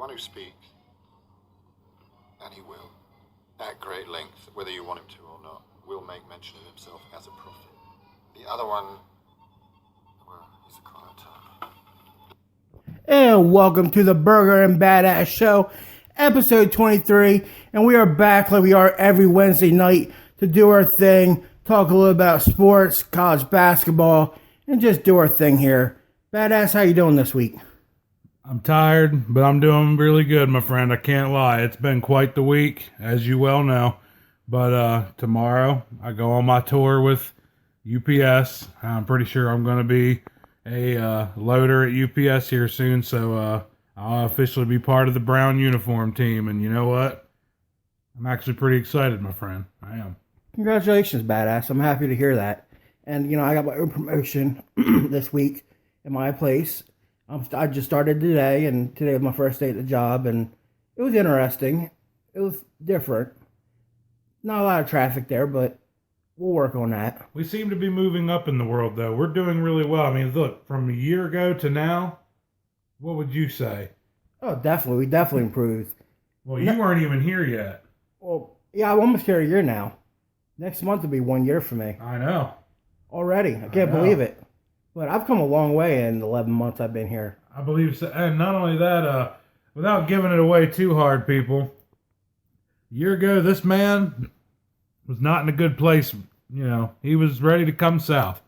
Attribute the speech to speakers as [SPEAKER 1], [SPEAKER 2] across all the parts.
[SPEAKER 1] one who speaks, and he will, at great length, whether you want him to or not, will make mention of himself as a prophet. The other one, well, he's a quiet type.
[SPEAKER 2] And welcome to the Burger and Badass Show, episode 23. And we are back like we are every Wednesday night to do our thing, talk a little about sports, college basketball, and just do our thing here. Badass, how you doing this week?
[SPEAKER 3] I'm tired, but I'm doing really good, my friend. I can't lie. It's been quite the week, as you well know. But tomorrow, I go on my tour with UPS. I'm pretty sure I'm going to be a loader at UPS here soon, so I'll officially be part of the brown uniform team. And you know what? I'm actually pretty excited, my friend. I am.
[SPEAKER 2] Congratulations, Badass. I'm happy to hear that. And, you know, I got my own promotion this week in my place. I just started today, and today was my first day at the job, and it was interesting. It was different. Not a lot of traffic there, but we'll work on that.
[SPEAKER 3] We seem to be moving up in the world, though. We're doing really well. I mean, look, from a year ago to now, what would you say?
[SPEAKER 2] Oh, definitely. We definitely improved.
[SPEAKER 3] Well, you weren't even here yet.
[SPEAKER 2] Well, yeah, I'm almost here a year now. Next month will be 1 year for me.
[SPEAKER 3] I know.
[SPEAKER 2] Already. I can't believe it. But I've come a long way in the 11 months I've been here.
[SPEAKER 3] I believe so. And not only that, without giving it away too hard, people, a year ago, this man was not in a good place. You know, he was ready to come south.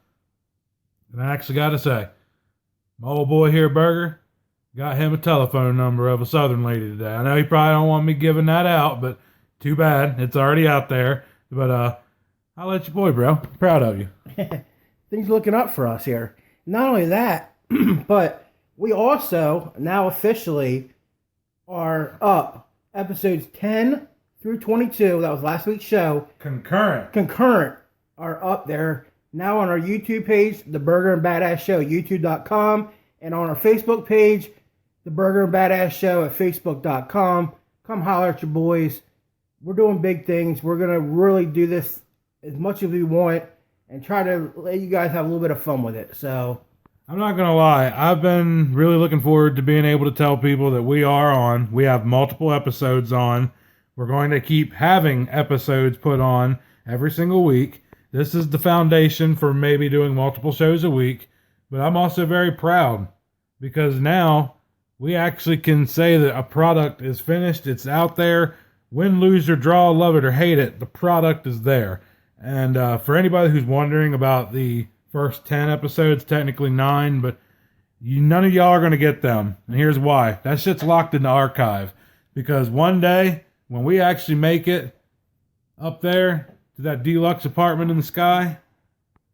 [SPEAKER 3] And I actually got to say, my old boy here, Burger, got him a telephone number of a Southern lady today. I know he probably don't want me giving that out, but too bad. It's already out there. But I'll let you boy, bro. Proud of you.
[SPEAKER 2] Things looking up for us here. Not only that, but we also now officially are up. Episodes 10 through 22, that was last week's show. Concurrent are up there now on our YouTube page, The Burger and Badass Show, youtube.com, and on our Facebook page, The Burger and Badass Show at facebook.com. Come holler at your boys. We're doing big things. We're going to really do this as much as we want and try to let you guys have a little bit of fun with it. So,
[SPEAKER 3] I'm not going to lie. I've been really looking forward to being able to tell people that we are on. We have multiple episodes on. We're going to keep having episodes put on every single week. This is the foundation for maybe doing multiple shows a week. But I'm also very proud because now we actually can say that a product is finished. It's out there. Win, lose, or draw, love it or hate it, the product is there. And for anybody who's wondering about the first 10 episodes, technically 9, but none of y'all are going to get them. And here's why. That shit's locked in the archive. Because one day, when we actually make it up there to that deluxe apartment in the sky,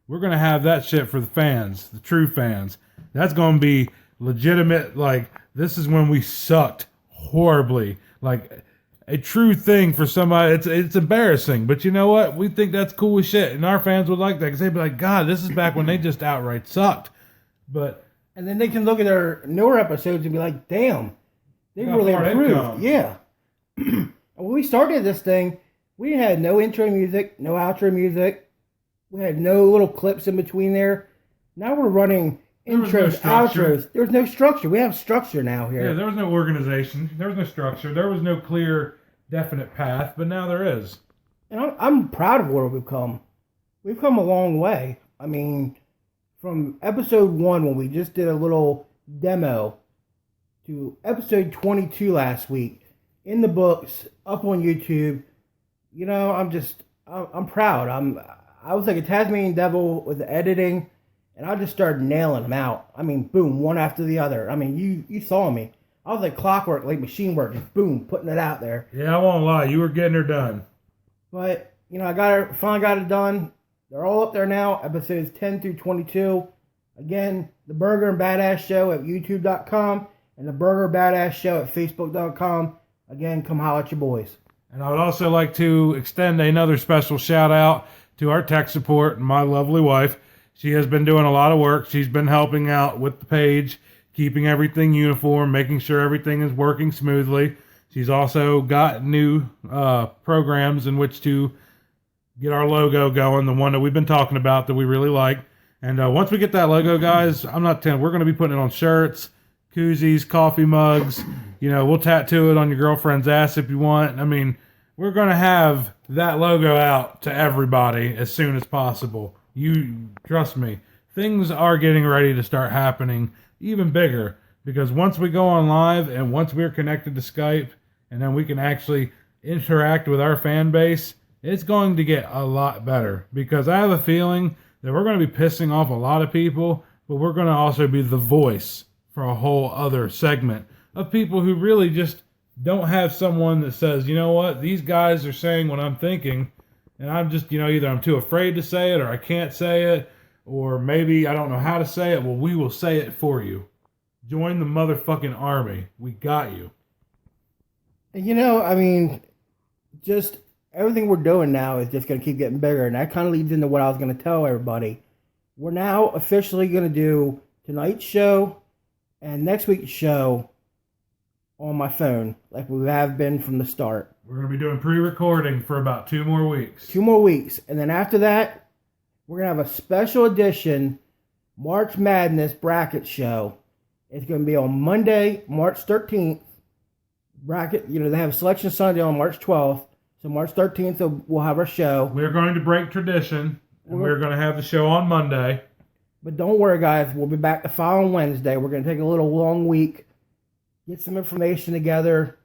[SPEAKER 3] we're going to have that shit for the fans, the true fans. That's going to be legitimate. Like, this is when we sucked horribly. Like, a true thing for somebody. It's embarrassing, but you know what? We think that's cool as shit, and our fans would like that because they'd be like, God, this is back when they just outright sucked.
[SPEAKER 2] And then they can look at our newer episodes and be like, damn, they really improved. Yeah. When we started this thing, we had no intro music, no outro music. We had no little clips in between there. Now we're running intros, outros. There was no structure. We have structure now here.
[SPEAKER 3] Yeah, there was no organization. There was no structure. There was no clear, definite path, but now there is.
[SPEAKER 2] And I'm proud of where we've come. We've come a long way. I mean, from episode 1, when we just did a little demo, to episode 22 last week, in the books, up on YouTube. You know, I'm proud. I was like a Tasmanian devil with the editing. And I just started nailing them out. I mean, boom, one after the other. I mean, you saw me. I was like clockwork, like machine work, just boom, putting it out there.
[SPEAKER 3] Yeah, I won't lie. You were getting her done.
[SPEAKER 2] But, you know, finally got it done. They're all up there now, episodes 10 through 22. Again, The Burger and Badass Show at youtube.com and The Burger Badass Show at facebook.com. Again, come holler at your boys.
[SPEAKER 3] And I would also like to extend another special shout out to our tech support and my lovely wife. She has been doing a lot of work. She's been helping out with the page, keeping everything uniform, making sure everything is working smoothly. She's also got new programs in which to get our logo going, the one that we've been talking about that we really like. And once we get that logo, guys, I'm not telling, we're going to be putting it on shirts, koozies, coffee mugs. We'll tattoo it on your girlfriend's ass if you want. I mean, we're going to have that logo out to everybody as soon as possible. You trust me. Things are getting ready to start happening even bigger, because once we go on live and once we're connected to Skype and then we can actually interact with our fan base, it's going to get a lot better, because I have a feeling that we're going to be pissing off a lot of people, but we're going to also be the voice for a whole other segment of people who really just don't have someone that says, you know what, these guys are saying what I'm thinking, and I'm just, either I'm too afraid to say it, or I can't say it, or maybe I don't know how to say it. Well, we will say it for you. Join the motherfucking army. We got you.
[SPEAKER 2] Just everything we're doing now is just going to keep getting bigger, and that kind of leads into what I was going to tell everybody. We're now officially going to do tonight's show and next week's show on my phone, like we have been from the start.
[SPEAKER 3] We're going to be doing pre-recording for about 2 more weeks.
[SPEAKER 2] 2 more weeks. And then after that, we're going to have a special edition March Madness bracket show. It's going to be on Monday, March 13th. Bracket, they have a Selection Sunday on March 12th. So March 13th, we'll have our show.
[SPEAKER 3] We're going to break tradition, and we're going to have the show on Monday.
[SPEAKER 2] But don't worry, guys. We'll be back the following Wednesday. We're going to take a little long week, get some information together,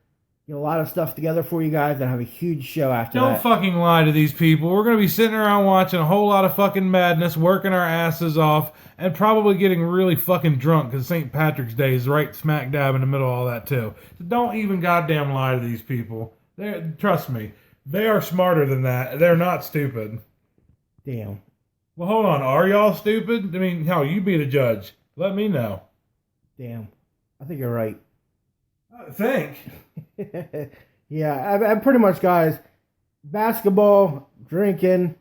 [SPEAKER 2] get a lot of stuff together for you guys, and have a huge show after that.
[SPEAKER 3] Don't fucking lie to these people. We're going to be sitting around watching a whole lot of fucking madness, working our asses off, and probably getting really fucking drunk, because St. Patrick's Day is right smack dab in the middle of all that, too. So don't even goddamn lie to these people. Trust me. They are smarter than that. They're not stupid.
[SPEAKER 2] Damn.
[SPEAKER 3] Well, hold on. Are y'all stupid? I mean, hell, you be the judge. Let me know.
[SPEAKER 2] Damn. I think you're right.
[SPEAKER 3] I think.
[SPEAKER 2] Yeah, I pretty much, guys, basketball, drinking.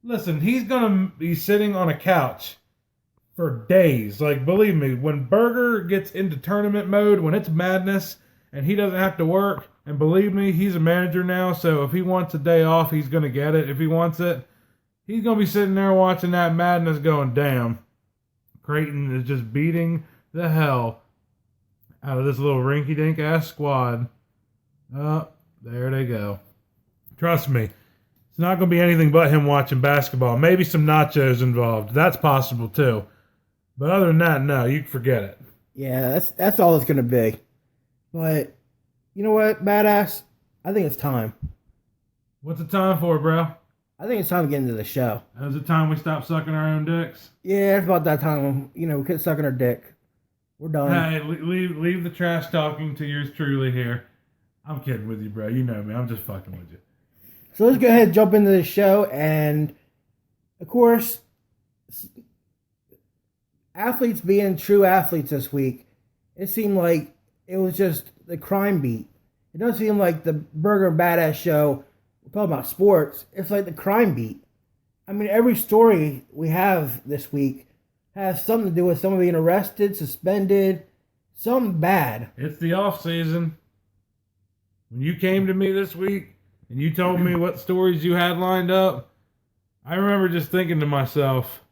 [SPEAKER 3] Listen, he's going to be sitting on a couch for days. Like, believe me, when Berger gets into tournament mode, when it's madness, and he doesn't have to work, and believe me, he's a manager now, so if he wants a day off, he's going to get it. If he wants it, he's going to be sitting there watching that madness going, damn, Creighton is just beating the hell out of this little rinky-dink ass squad. Oh, there they go. Trust me, it's not going to be anything but him watching basketball. Maybe some nachos involved. That's possible too. But other than that, no, you can forget it.
[SPEAKER 2] Yeah, that's all it's going to be. But, you know what, badass? I think it's time.
[SPEAKER 3] What's the time for, bro?
[SPEAKER 2] I think it's time to get into the show.
[SPEAKER 3] Is it time we stop sucking our own dicks?
[SPEAKER 2] Yeah, it's about that time. We quit sucking our dick. We're done.
[SPEAKER 3] Hey, leave the trash talking to yours truly here. I'm kidding with you, bro. You know me. I'm just fucking with you.
[SPEAKER 2] So let's go ahead and jump into the show. And, of course, athletes being true athletes this week, it seemed like it was just the crime beat. It doesn't seem like the Burger Badass show, we're talking about sports, it's like the crime beat. I mean, every story we have this week has something to do with someone being arrested, suspended, something bad.
[SPEAKER 3] It's the off season. When you came to me this week and you told me what stories you had lined up, I remember just thinking to myself,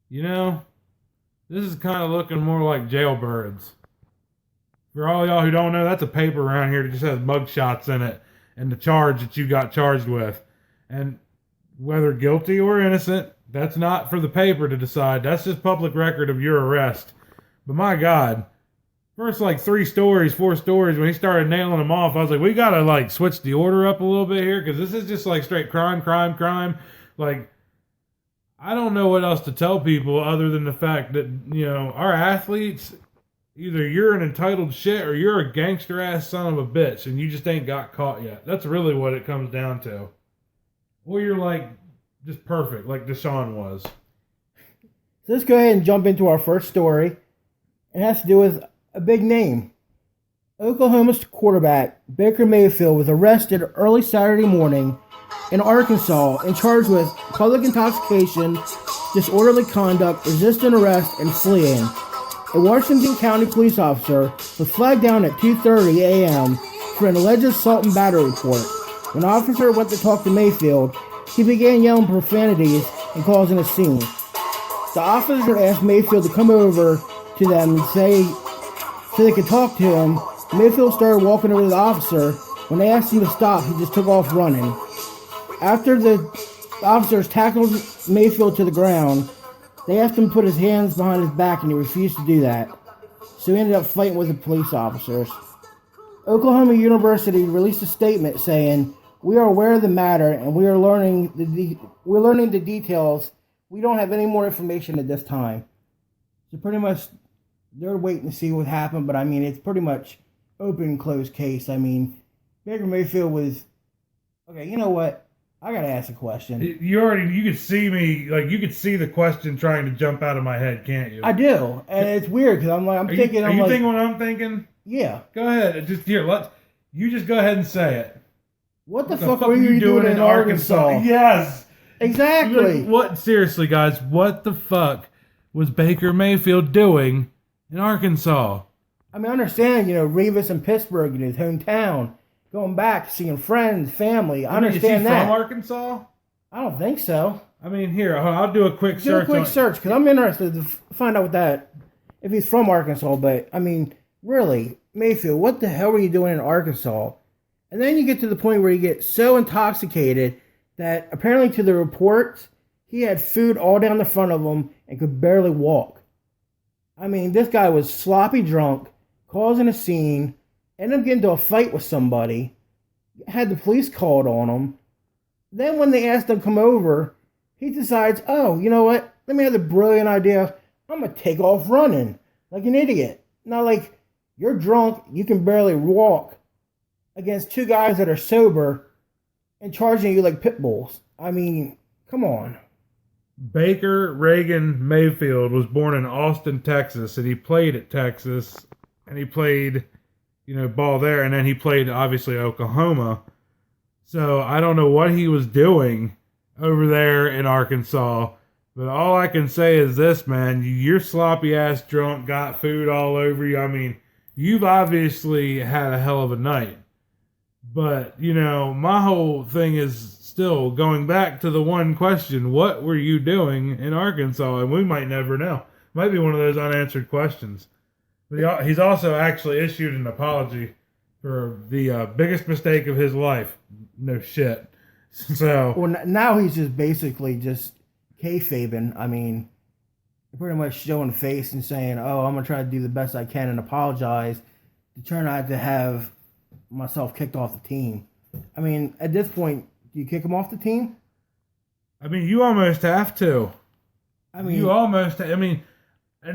[SPEAKER 3] this is kind of looking more like Jailbirds. For all y'all who don't know, that's a paper around here that just has mugshots in it and the charge that you got charged with. And whether guilty or innocent, that's not for the paper to decide. That's just public record of your arrest. But my God, first 4 stories, when he started nailing them off, I was like, we got to switch the order up a little bit here, because this is just straight crime. I don't know what else to tell people other than the fact that, our athletes, either you're an entitled shit or you're a gangster ass son of a bitch and you just ain't got caught yet. That's really what it comes down to. Or you're just perfect, like Deshaun was.
[SPEAKER 2] So let's go ahead and jump into our first story. It has to do with a big name. Oklahoma's quarterback, Baker Mayfield, was arrested early Saturday morning in Arkansas and charged with public intoxication, disorderly conduct, resisting arrest, and fleeing. A Washington County police officer was flagged down at 2:30 a.m. for an alleged assault and battery report. When the officer went to talk to Mayfield, he began yelling profanities and causing a scene. The officer asked Mayfield to come over to them and say so they could talk to him, Mayfield started walking over to the officer. When they asked him to stop, he just took off running. After the officers tackled Mayfield to the ground, they asked him to put his hands behind his back, and he refused to do that. So he ended up fighting with the police officers. Oklahoma University released a statement saying, "We are aware of the matter, and we are learning the details. We don't have any more information at this time." So pretty much, they're waiting to see what happened. But I mean, it's pretty much open and closed case. I mean, Baker Mayfield was okay. You know what? I gotta ask a question.
[SPEAKER 3] You could see me, like, you could see the question trying to jump out of my head, can't you?
[SPEAKER 2] I do, and it's weird because I'm thinking.
[SPEAKER 3] Are you thinking what I'm thinking?
[SPEAKER 2] Yeah.
[SPEAKER 3] Go ahead. Just you just go ahead and say it.
[SPEAKER 2] What the fuck were you doing in Arkansas?
[SPEAKER 3] Yes.
[SPEAKER 2] Exactly.
[SPEAKER 3] What? Seriously, guys, what the fuck was Baker Mayfield doing in Arkansas?
[SPEAKER 2] I mean, I understand, Revis in Pittsburgh in his hometown, going back, seeing friends, family. I understand
[SPEAKER 3] is he
[SPEAKER 2] that.
[SPEAKER 3] From Arkansas?
[SPEAKER 2] I don't think so.
[SPEAKER 3] I mean, here, I'll do a quick search.
[SPEAKER 2] Do a quick search, because I'm interested to find out if he's from Arkansas. But, I mean, really, Mayfield, what the hell were you doing in Arkansas? And then you get to the point where you get so intoxicated that apparently to the reports, he had food all down the front of him and could barely walk. I mean, this guy was sloppy drunk, causing a scene, ended up getting into a fight with somebody, had the police called on him. Then when they asked him to come over, he decides, oh, you know what? Let me have the brilliant idea. I'm going to take off running like an idiot. Now, like, you're drunk, you can barely walk against two guys that are sober and charging you like pit bulls. I mean, come on.
[SPEAKER 3] Baker Reagan Mayfield was born in Austin, Texas, and he played at Texas, and he played, ball there, and then he played, obviously, Oklahoma. So I don't know what he was doing over there in Arkansas, but all I can say is this, man, you're sloppy-ass drunk, got food all over you. I mean, you've obviously had a hell of a night. But, my whole thing is still going back to the one question, what were you doing in Arkansas? And we might never know. Might be one of those unanswered questions. But he's also actually issued an apology for the biggest mistake of his life. No shit. So,
[SPEAKER 2] well, now he's just basically just kayfabing. I mean, pretty much showing face and saying, oh, I'm going to try to do the best I can and apologize to try not to have myself kicked off the team. I mean, at this point, do you kick him off the team?
[SPEAKER 3] I mean, you almost have to. And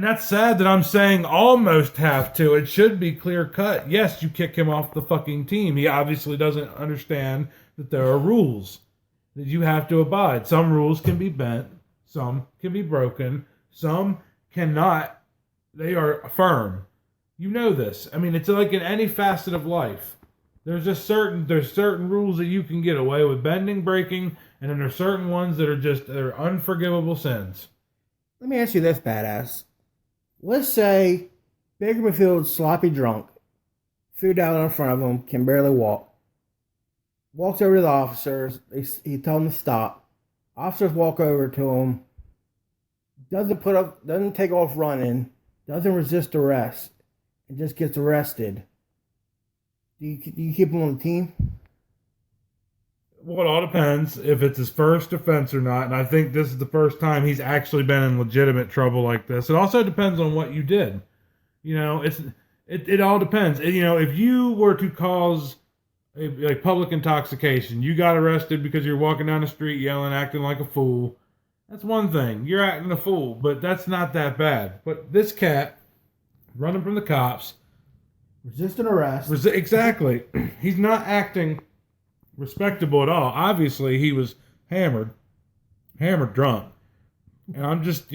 [SPEAKER 3] that's sad that I'm saying almost have to. It should be clear cut. Yes, you kick him off the fucking team. He obviously doesn't understand that there are rules that you have to abide. Some rules can be bent. Some can be broken. Some cannot. They are firm. You know this. I mean, it's like in any facet of life. There's certain rules that you can get away with bending, breaking, and then there's certain ones that are unforgivable sins.
[SPEAKER 2] Let me ask you this, badass. Let's say Baker Mayfield's sloppy drunk, food down in front of him, can barely walk. Walks over to the officers. He tells them to stop. Officers walk over to him. Doesn't take off running. Doesn't resist arrest. And just gets arrested. Do you keep him on the team?
[SPEAKER 3] Well, it all depends if it's his first offense or not. And I think this is the first time he's actually been in legitimate trouble like this. It also depends on what you did. It all depends. If you were to cause a public intoxication, you got arrested because you're walking down the street yelling, acting like a fool. That's one thing. You're acting a fool, but that's not that bad. But this cat running from the cops,
[SPEAKER 2] resisting arrest.
[SPEAKER 3] Exactly. He's not acting respectable at all. Obviously, he was hammered drunk. And I'm just,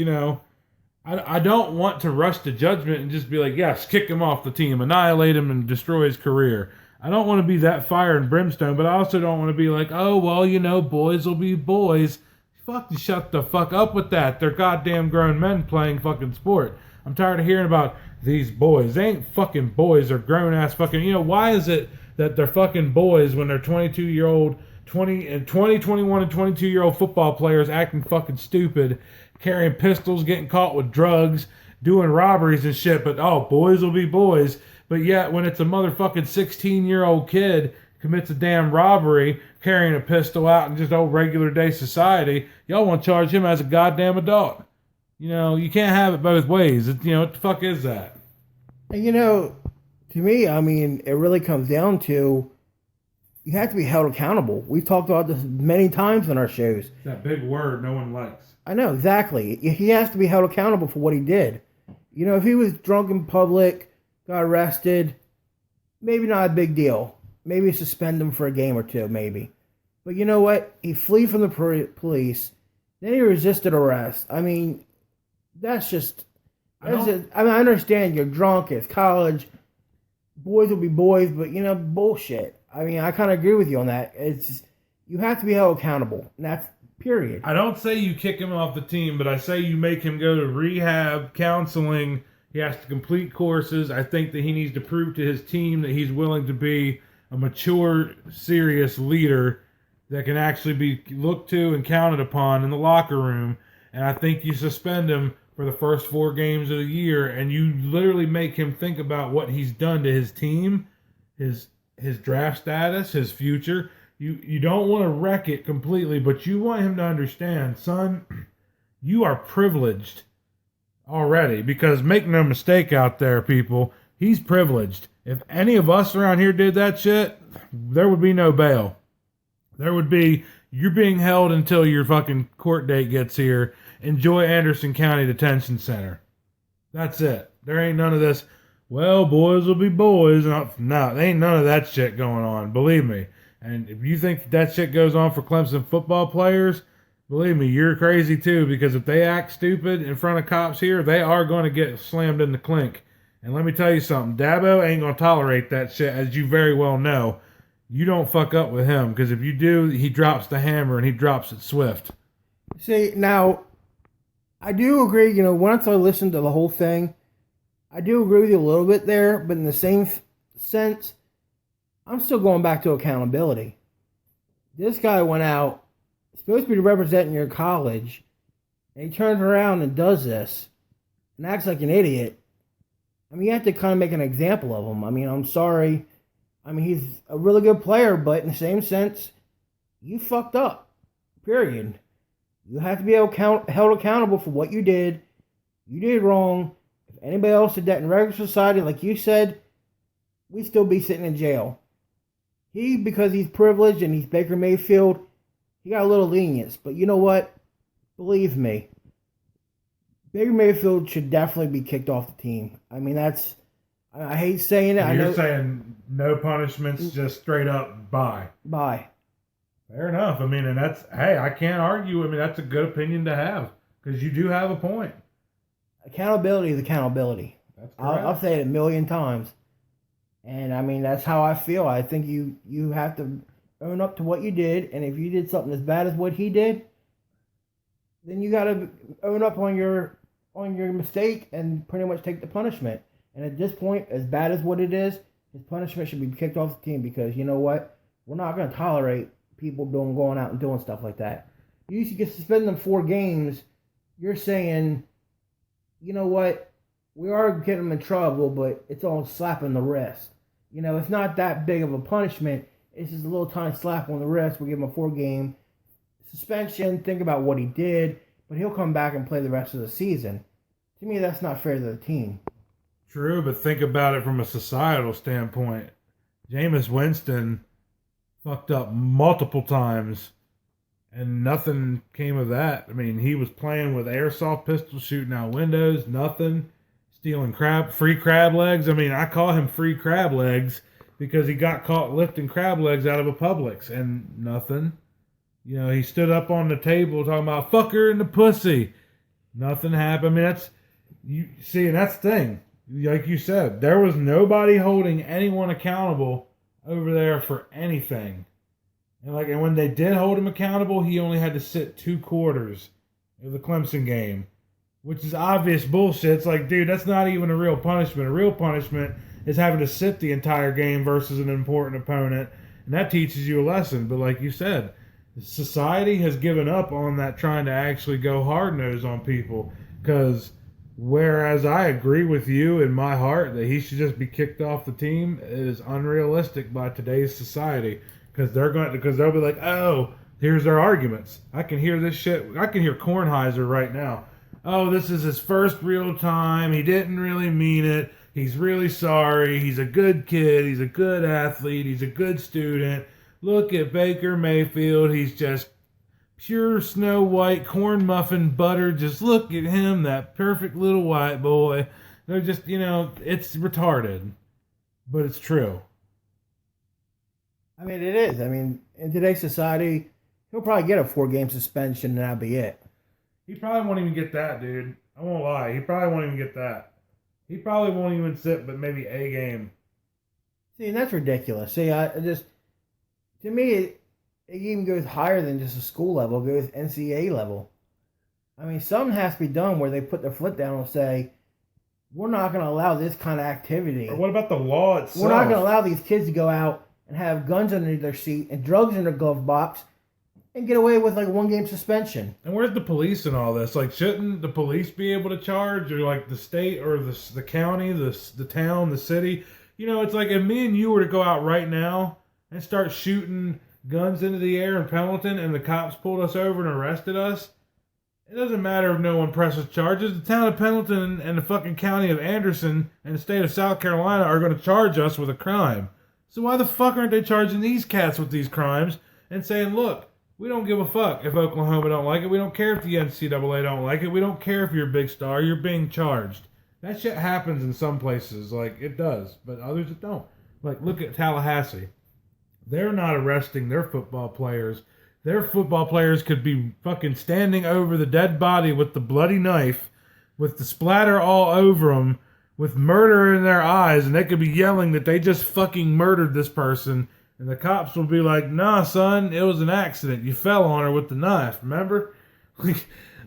[SPEAKER 3] I don't want to rush to judgment and just be like, yes, kick him off the team, annihilate him, and destroy his career. I don't want to be that fire and brimstone, but I also don't want to be like, oh, well, boys will be boys. Shut the fuck up with that. They're goddamn grown men playing fucking sport. I'm tired of hearing about these boys. They ain't fucking boys. They're grown-ass fucking... why is it that they're fucking boys when they're 22-year-old, 20, 21, and 22-year-old football players acting fucking stupid, carrying pistols, getting caught with drugs, doing robberies and shit, but boys will be boys. But yet, when it's a motherfucking 16-year-old kid commits a damn robbery, carrying a pistol out in just old regular day society, y'all want to charge him as a goddamn adult. You know, you can't have it both ways. What the fuck is that?
[SPEAKER 2] And to me, I mean, it really comes down to you have to be held accountable. We've talked about this many times in our shows.
[SPEAKER 3] That big word no one likes.
[SPEAKER 2] I know, exactly. He has to be held accountable for what he did. If he was drunk in public, got arrested, maybe not a big deal. Maybe suspend him for a game or two, maybe. But you know what? He flee from the police. Then he resisted arrest. I mean, that's just... I understand you're drunk, it's college. Boys will be boys, but, bullshit. I mean, I kind of agree with you on that. You have to be held accountable. And that's period.
[SPEAKER 3] I don't say you kick him off the team, but I say you make him go to rehab, counseling. He has to complete courses. I think that he needs to prove to his team that he's willing to be a mature, serious leader that can actually be looked to and counted upon in the locker room. And I think you suspend him for the first 4 games of the year, and you literally make him think about what he's done to his team, his draft status, his future. You don't want to wreck it completely, but you want him to understand, son, you are privileged already, because make no mistake out there, people, he's privileged. If any of us around here did that shit, there would be no bail. There would be, you're being held until your fucking court date gets here. Enjoy Anderson County Detention Center. That's it. There ain't none of this, well, boys will be boys. No, there ain't none of that shit going on. Believe me. And if you think that shit goes on for Clemson football players, believe me, you're crazy too, because if they act stupid in front of cops here, they are going to get slammed in the clink. And let me tell you something, Dabo ain't going to tolerate that shit, as you very well know. You don't fuck up with him, because if you do, he drops the hammer and he drops it swift.
[SPEAKER 2] See, now, I do agree, once I listened to the whole thing, I do agree with you a little bit there, but in the same sense, I'm still going back to accountability. This guy went out, supposed to be representing your college, and he turns around and does this, and acts like an idiot. I mean, you have to kind of make an example of him. I mean, I'm sorry. I mean, he's a really good player, but in the same sense, you fucked up. Period. You have to be held accountable for what you did. You did wrong. If anybody else did that in regular society, like you said, we'd still be sitting in jail. He, because he's privileged and he's Baker Mayfield, he got a little lenience. But you know what? Believe me, Baker Mayfield should definitely be kicked off the team. I mean, I hate saying it.
[SPEAKER 3] You're saying no punishments, just straight up bye.
[SPEAKER 2] Bye.
[SPEAKER 3] Fair enough. I mean, and I can't argue. I mean, that's a good opinion to have, because you do have a point.
[SPEAKER 2] Accountability is accountability.
[SPEAKER 3] That's correct.
[SPEAKER 2] I'll say it a million times. And I mean, that's how I feel. I think you have to own up to what you did. And if you did something as bad as what he did, then you got to own up on your mistake and pretty much take the punishment. And at this point, as bad as what it is, his punishment should be kicked off the team, because you know what? We're not going to tolerate people going out and doing stuff like that. You used to get suspended them 4 games. You're saying, you know what? We are getting them in trouble, but it's all slapping the wrist. It's not that big of a punishment. It's just a little tiny slap on the wrist. We give him a 4-game suspension. Think about what he did, but he'll come back and play the rest of the season. To me, that's not fair to the team.
[SPEAKER 3] True, but think about it from a societal standpoint. Jameis Winston fucked up multiple times, and nothing came of that. I mean, he was playing with airsoft pistols, shooting out windows, nothing. Stealing free crab legs. I mean, I call him free crab legs because he got caught lifting crab legs out of a Publix, and nothing. He stood up on the table talking about fucker in the pussy. Nothing happened. I mean, and that's the thing. Like you said, there was nobody holding anyone accountable over there for anything. And when they did hold him accountable, he only had to sit 2 quarters of the Clemson game, which is obvious bullshit. It's like, dude, that's not even a real punishment. A real punishment is having to sit the entire game versus an important opponent, and that teaches you a lesson. But like you said, society has given up on that, trying to actually go hard-nosed on people, because Whereas I agree with you in my heart that he should just be kicked off the team. It is unrealistic by today's society because they'll be like, oh, here's their arguments. I can hear this shit. I can hear Kornheiser right now. Oh, this is his first real time. He didn't really mean it. He's really sorry. He's a good kid. He's a good athlete. He's a good student. Look at Baker Mayfield. He's just pure snow white corn muffin butter. Just look at him, that perfect little white boy. They're just, it's retarded, but it's true.
[SPEAKER 2] I mean, it is. I mean, in today's society, he'll probably get a 4-game suspension and that'll be it.
[SPEAKER 3] He probably won't even get that, dude. I won't lie. He probably won't even get that. He probably won't even sit, but maybe a game.
[SPEAKER 2] See, and that's ridiculous. See, to me, it even goes higher than just a school level. It goes NCAA level. I mean, something has to be done where they put their foot down and say, we're not going to allow this kind of activity.
[SPEAKER 3] Or what about the law itself?
[SPEAKER 2] We're not going to allow these kids to go out and have guns under their seat and drugs in their glove box and get away with like a 1-game suspension.
[SPEAKER 3] And where's the police in all this? Like, shouldn't the police be able to charge, or like the state or the county, the town, the city? It's like if me and you were to go out right now and start shooting guns into the air in Pendleton and the cops pulled us over and arrested us, it doesn't matter if no one presses charges. The town of Pendleton and the fucking county of Anderson and the state of South Carolina are going to charge us with a crime. So why the fuck aren't they charging these cats with these crimes and saying, look, we don't give a fuck if Oklahoma don't like it. We don't care if the NCAA don't like it. We don't care if you're a big star. You're being charged. That shit happens in some places. Like, it does. But others it don't. Like, look at Tallahassee. They're not arresting their football players. Their football players could be fucking standing over the dead body with the bloody knife, with the splatter all over them, with murder in their eyes, and they could be yelling that they just fucking murdered this person. And the cops will be like, nah, son, it was an accident. You fell on her with the knife, remember?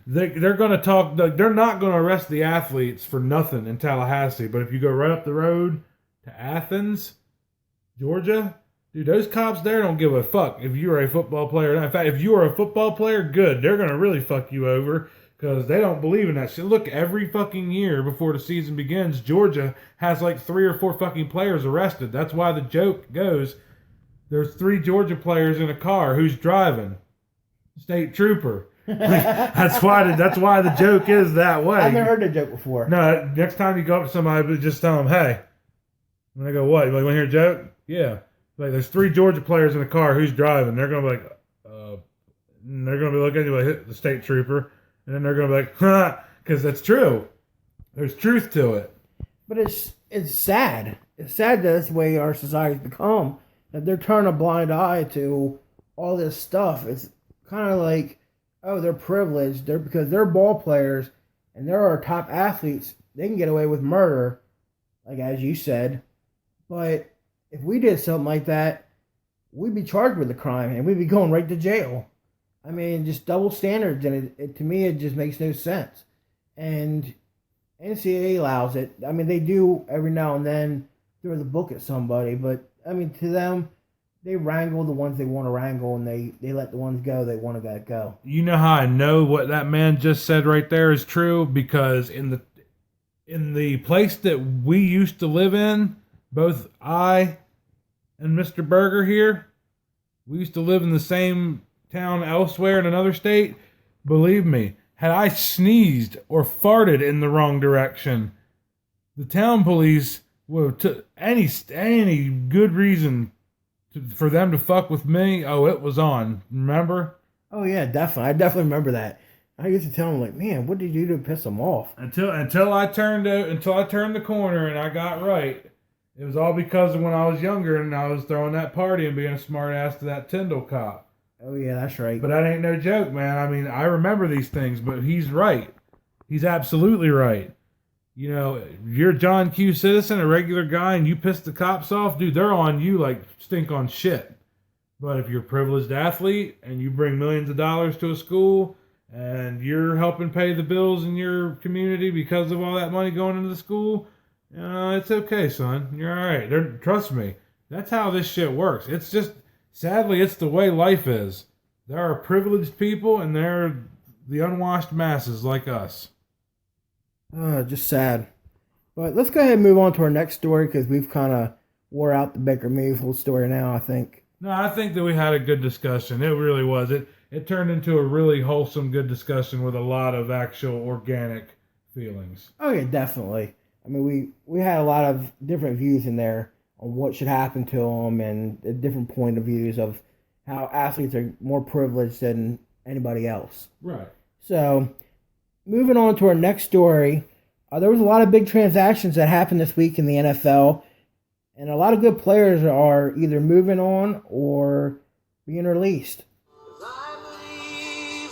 [SPEAKER 3] They're going to talk, they're not going to arrest the athletes for nothing in Tallahassee. But if you go right up the road to Athens, Georgia, dude, those cops there don't give a fuck if you're a football player. In fact, if you are a football player, good. They're going to really fuck you over because they don't believe in that shit. Look, every fucking year before the season begins, Georgia has like 3 or 4 fucking players arrested. That's why the joke goes, there's 3 Georgia players in a car. Who's driving? State trooper. That's why the joke is that way.
[SPEAKER 2] I've never heard that joke before.
[SPEAKER 3] No, next time you go up to somebody, just tell them, hey. And they go, what? You want to hear a joke? Yeah. Like, there's 3 Georgia players in a car. Who's driving? They're going to be like, and they're going to be looking at you like, the state trooper. And then they're going to be like, huh, because that's true. There's truth to it.
[SPEAKER 2] But it's sad. It's sad that that's the way our society's become. That they're turning a blind eye to all this stuff. It's kind of like, oh, they're privileged. Because they're ball players and they're our top athletes. They can get away with murder, like as you said. But if we did something like that, we'd be charged with a crime and we'd be going right to jail. I mean, just double standards, and it to me, it just makes no sense. And NCAA allows it. I mean, they do every now and then throw the book at somebody, but I mean, to them, they wrangle the ones they want to wrangle, and they let the ones go they want to let go.
[SPEAKER 3] You know how I know what that man just said right there is true? Because in the place that we used to live in, both I and Mr. Berger here, we used to live in the same town elsewhere in another state. Believe me, had I sneezed or farted in the wrong direction, the town police would have any good reason for them to fuck with me. Oh, it was on. Remember?
[SPEAKER 2] Oh yeah, definitely. I definitely remember that. I used to tell them like, man, what did you do to piss them off?
[SPEAKER 3] Until I turned the corner and I got right. It was all because of when I was younger and I was throwing that party and being a smart ass to that Tyndall cop.
[SPEAKER 2] Oh yeah, that's right.
[SPEAKER 3] But that ain't no joke, man. I mean, I remember these things, but he's right. He's absolutely right. You know, you're a John Q. citizen, a regular guy, and you piss the cops off, dude, they're on you like stink on shit. But if you're a privileged athlete and you bring millions of dollars to a school and you're helping pay the bills in your community because of all that money going into the school, it's okay, son. You're all right. Trust me. That's how this shit works. It's just, sadly, it's the way life is. There are privileged people and there are the unwashed masses like us.
[SPEAKER 2] Just sad. But let's go ahead and move on to our next story because we've kind of wore out the Baker Mayfield story now, I think.
[SPEAKER 3] No, I think that we had a good discussion. It really was. It turned into a really wholesome, good discussion with a lot of actual organic feelings.
[SPEAKER 2] Oh, yeah, definitely. I mean, we had a lot of different views in there on what should happen to them and a different point of views of how athletes are more privileged than anybody else.
[SPEAKER 3] Right.
[SPEAKER 2] So, moving on to our next story, there was a lot of big transactions that happened this week in the NFL, and a lot of good players are either moving on or being released.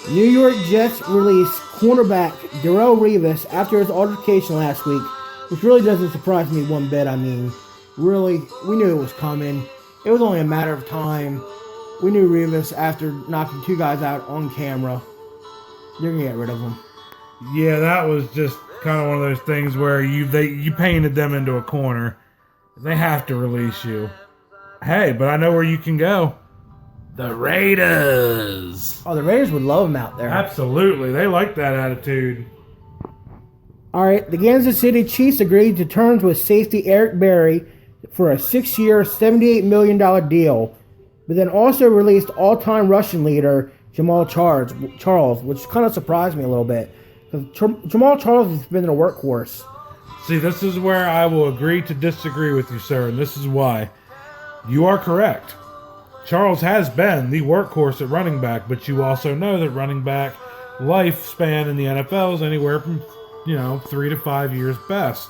[SPEAKER 2] New York Jets released cornerback Darrelle Revis after his altercation last week, which really doesn't surprise me one bit. I mean, really, we knew it was coming. It was only a matter of time. We knew Revis, after knocking two guys out on camera, they're going to get rid of him.
[SPEAKER 3] Yeah, that was just kind of one of those things where you painted them into a corner. They have to release you. Hey, but I know where you can go. The Raiders.
[SPEAKER 2] Oh, the Raiders would love him out there.
[SPEAKER 3] Absolutely. They like that attitude.
[SPEAKER 2] All right, the Kansas City Chiefs agreed to terms with safety Eric Berry for a 6-year, $78 million deal, but then also released all-time rushing leader Jamal Charles, which kind of surprised me a little bit, because Jamal Charles has been a workhorse.
[SPEAKER 3] See, this is where I will agree to disagree with you, sir, and this is why. You are correct. Charles has been the workhorse at running back, but you also know that running back lifespan in the NFL is anywhere from 3 to 5 years best.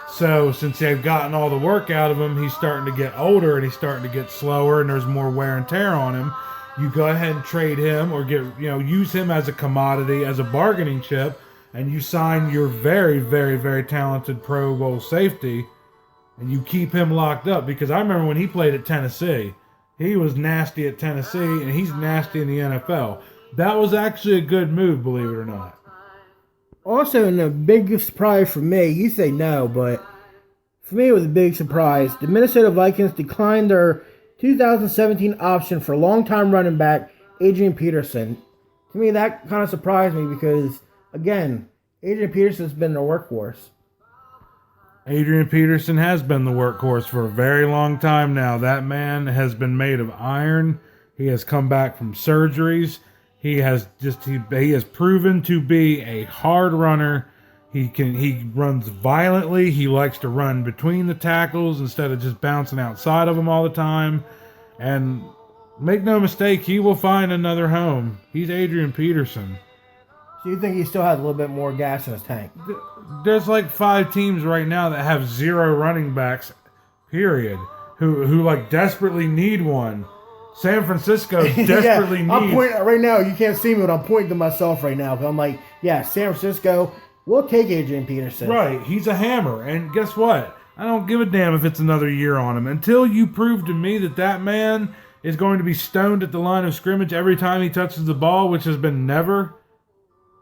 [SPEAKER 3] So since they've gotten all the work out of him, he's starting to get older and he's starting to get slower and there's more wear and tear on him. You go ahead and trade him or use him as a commodity, as a bargaining chip, and you sign your very, very, very talented Pro Bowl safety and you keep him locked up. Because I remember when he played at Tennessee, he was nasty at Tennessee and he's nasty in the NFL. That was actually a good move, believe it or not.
[SPEAKER 2] Also, in a big surprise for me, you say no, but for me it was a big surprise. The Minnesota Vikings declined their 2017 option for longtime running back Adrian Peterson. To me, that kind of surprised me because, again, Adrian Peterson's been their workhorse.
[SPEAKER 3] Adrian Peterson has been the workhorse for a very long time now. That man has been made of iron. He has come back from surgeries. He has proven to be a hard runner. He runs violently. He likes to run between the tackles instead of just bouncing outside of them all the time. And make no mistake, he will find another home. He's Adrian Peterson.
[SPEAKER 2] So you think he still has a little bit more gas in his tank?
[SPEAKER 3] There's like 5 teams right now that have 0 running backs, period, who like desperately need one. San Francisco desperately needs.
[SPEAKER 2] I'm pointing right now. You can't see me, but I'm pointing to myself right now. I'm like, yeah, San Francisco, we'll take Adrian Peterson.
[SPEAKER 3] Right, he's a hammer, and guess what? I don't give a damn if it's another year on him until you prove to me that man is going to be stoned at the line of scrimmage every time he touches the ball, which has been never.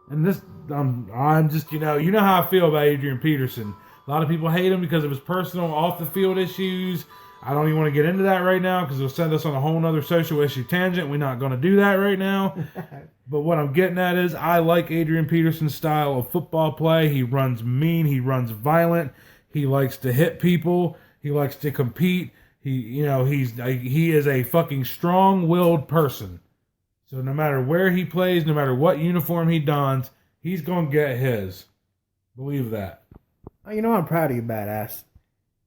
[SPEAKER 3] And this, I'm just, you know how I feel about Adrian Peterson. A lot of people hate him because of his personal off-the-field issues. I don't even want to get into that right now because it'll send us on a whole other social issue tangent. We're not going to do that right now. But what I'm getting at is I like Adrian Peterson's style of football play. He runs mean. He runs violent. He likes to hit people. He likes to compete. He is a fucking strong-willed person. So no matter where he plays, no matter what uniform he dons, he's going to get his. Believe that.
[SPEAKER 2] I'm proud of you, badass.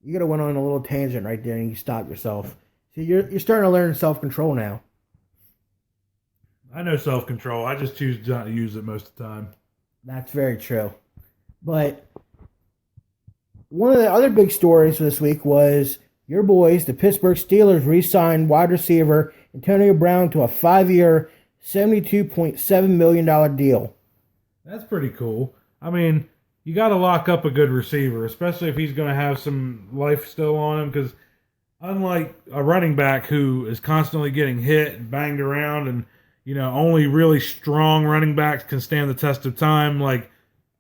[SPEAKER 2] You could have went on a little tangent right there and you stopped yourself. See, you're starting to learn self-control now.
[SPEAKER 3] I know self-control. I just choose not to use it most of the time.
[SPEAKER 2] That's very true. But one of the other big stories this week was your boys, the Pittsburgh Steelers, re-signed wide receiver Antonio Brown to a 5-year, $72.7 million deal.
[SPEAKER 3] That's pretty cool. I mean, you got to lock up a good receiver, especially if he's going to have some life still on him, because unlike a running back who is constantly getting hit and banged around, and only really strong running backs can stand the test of time, like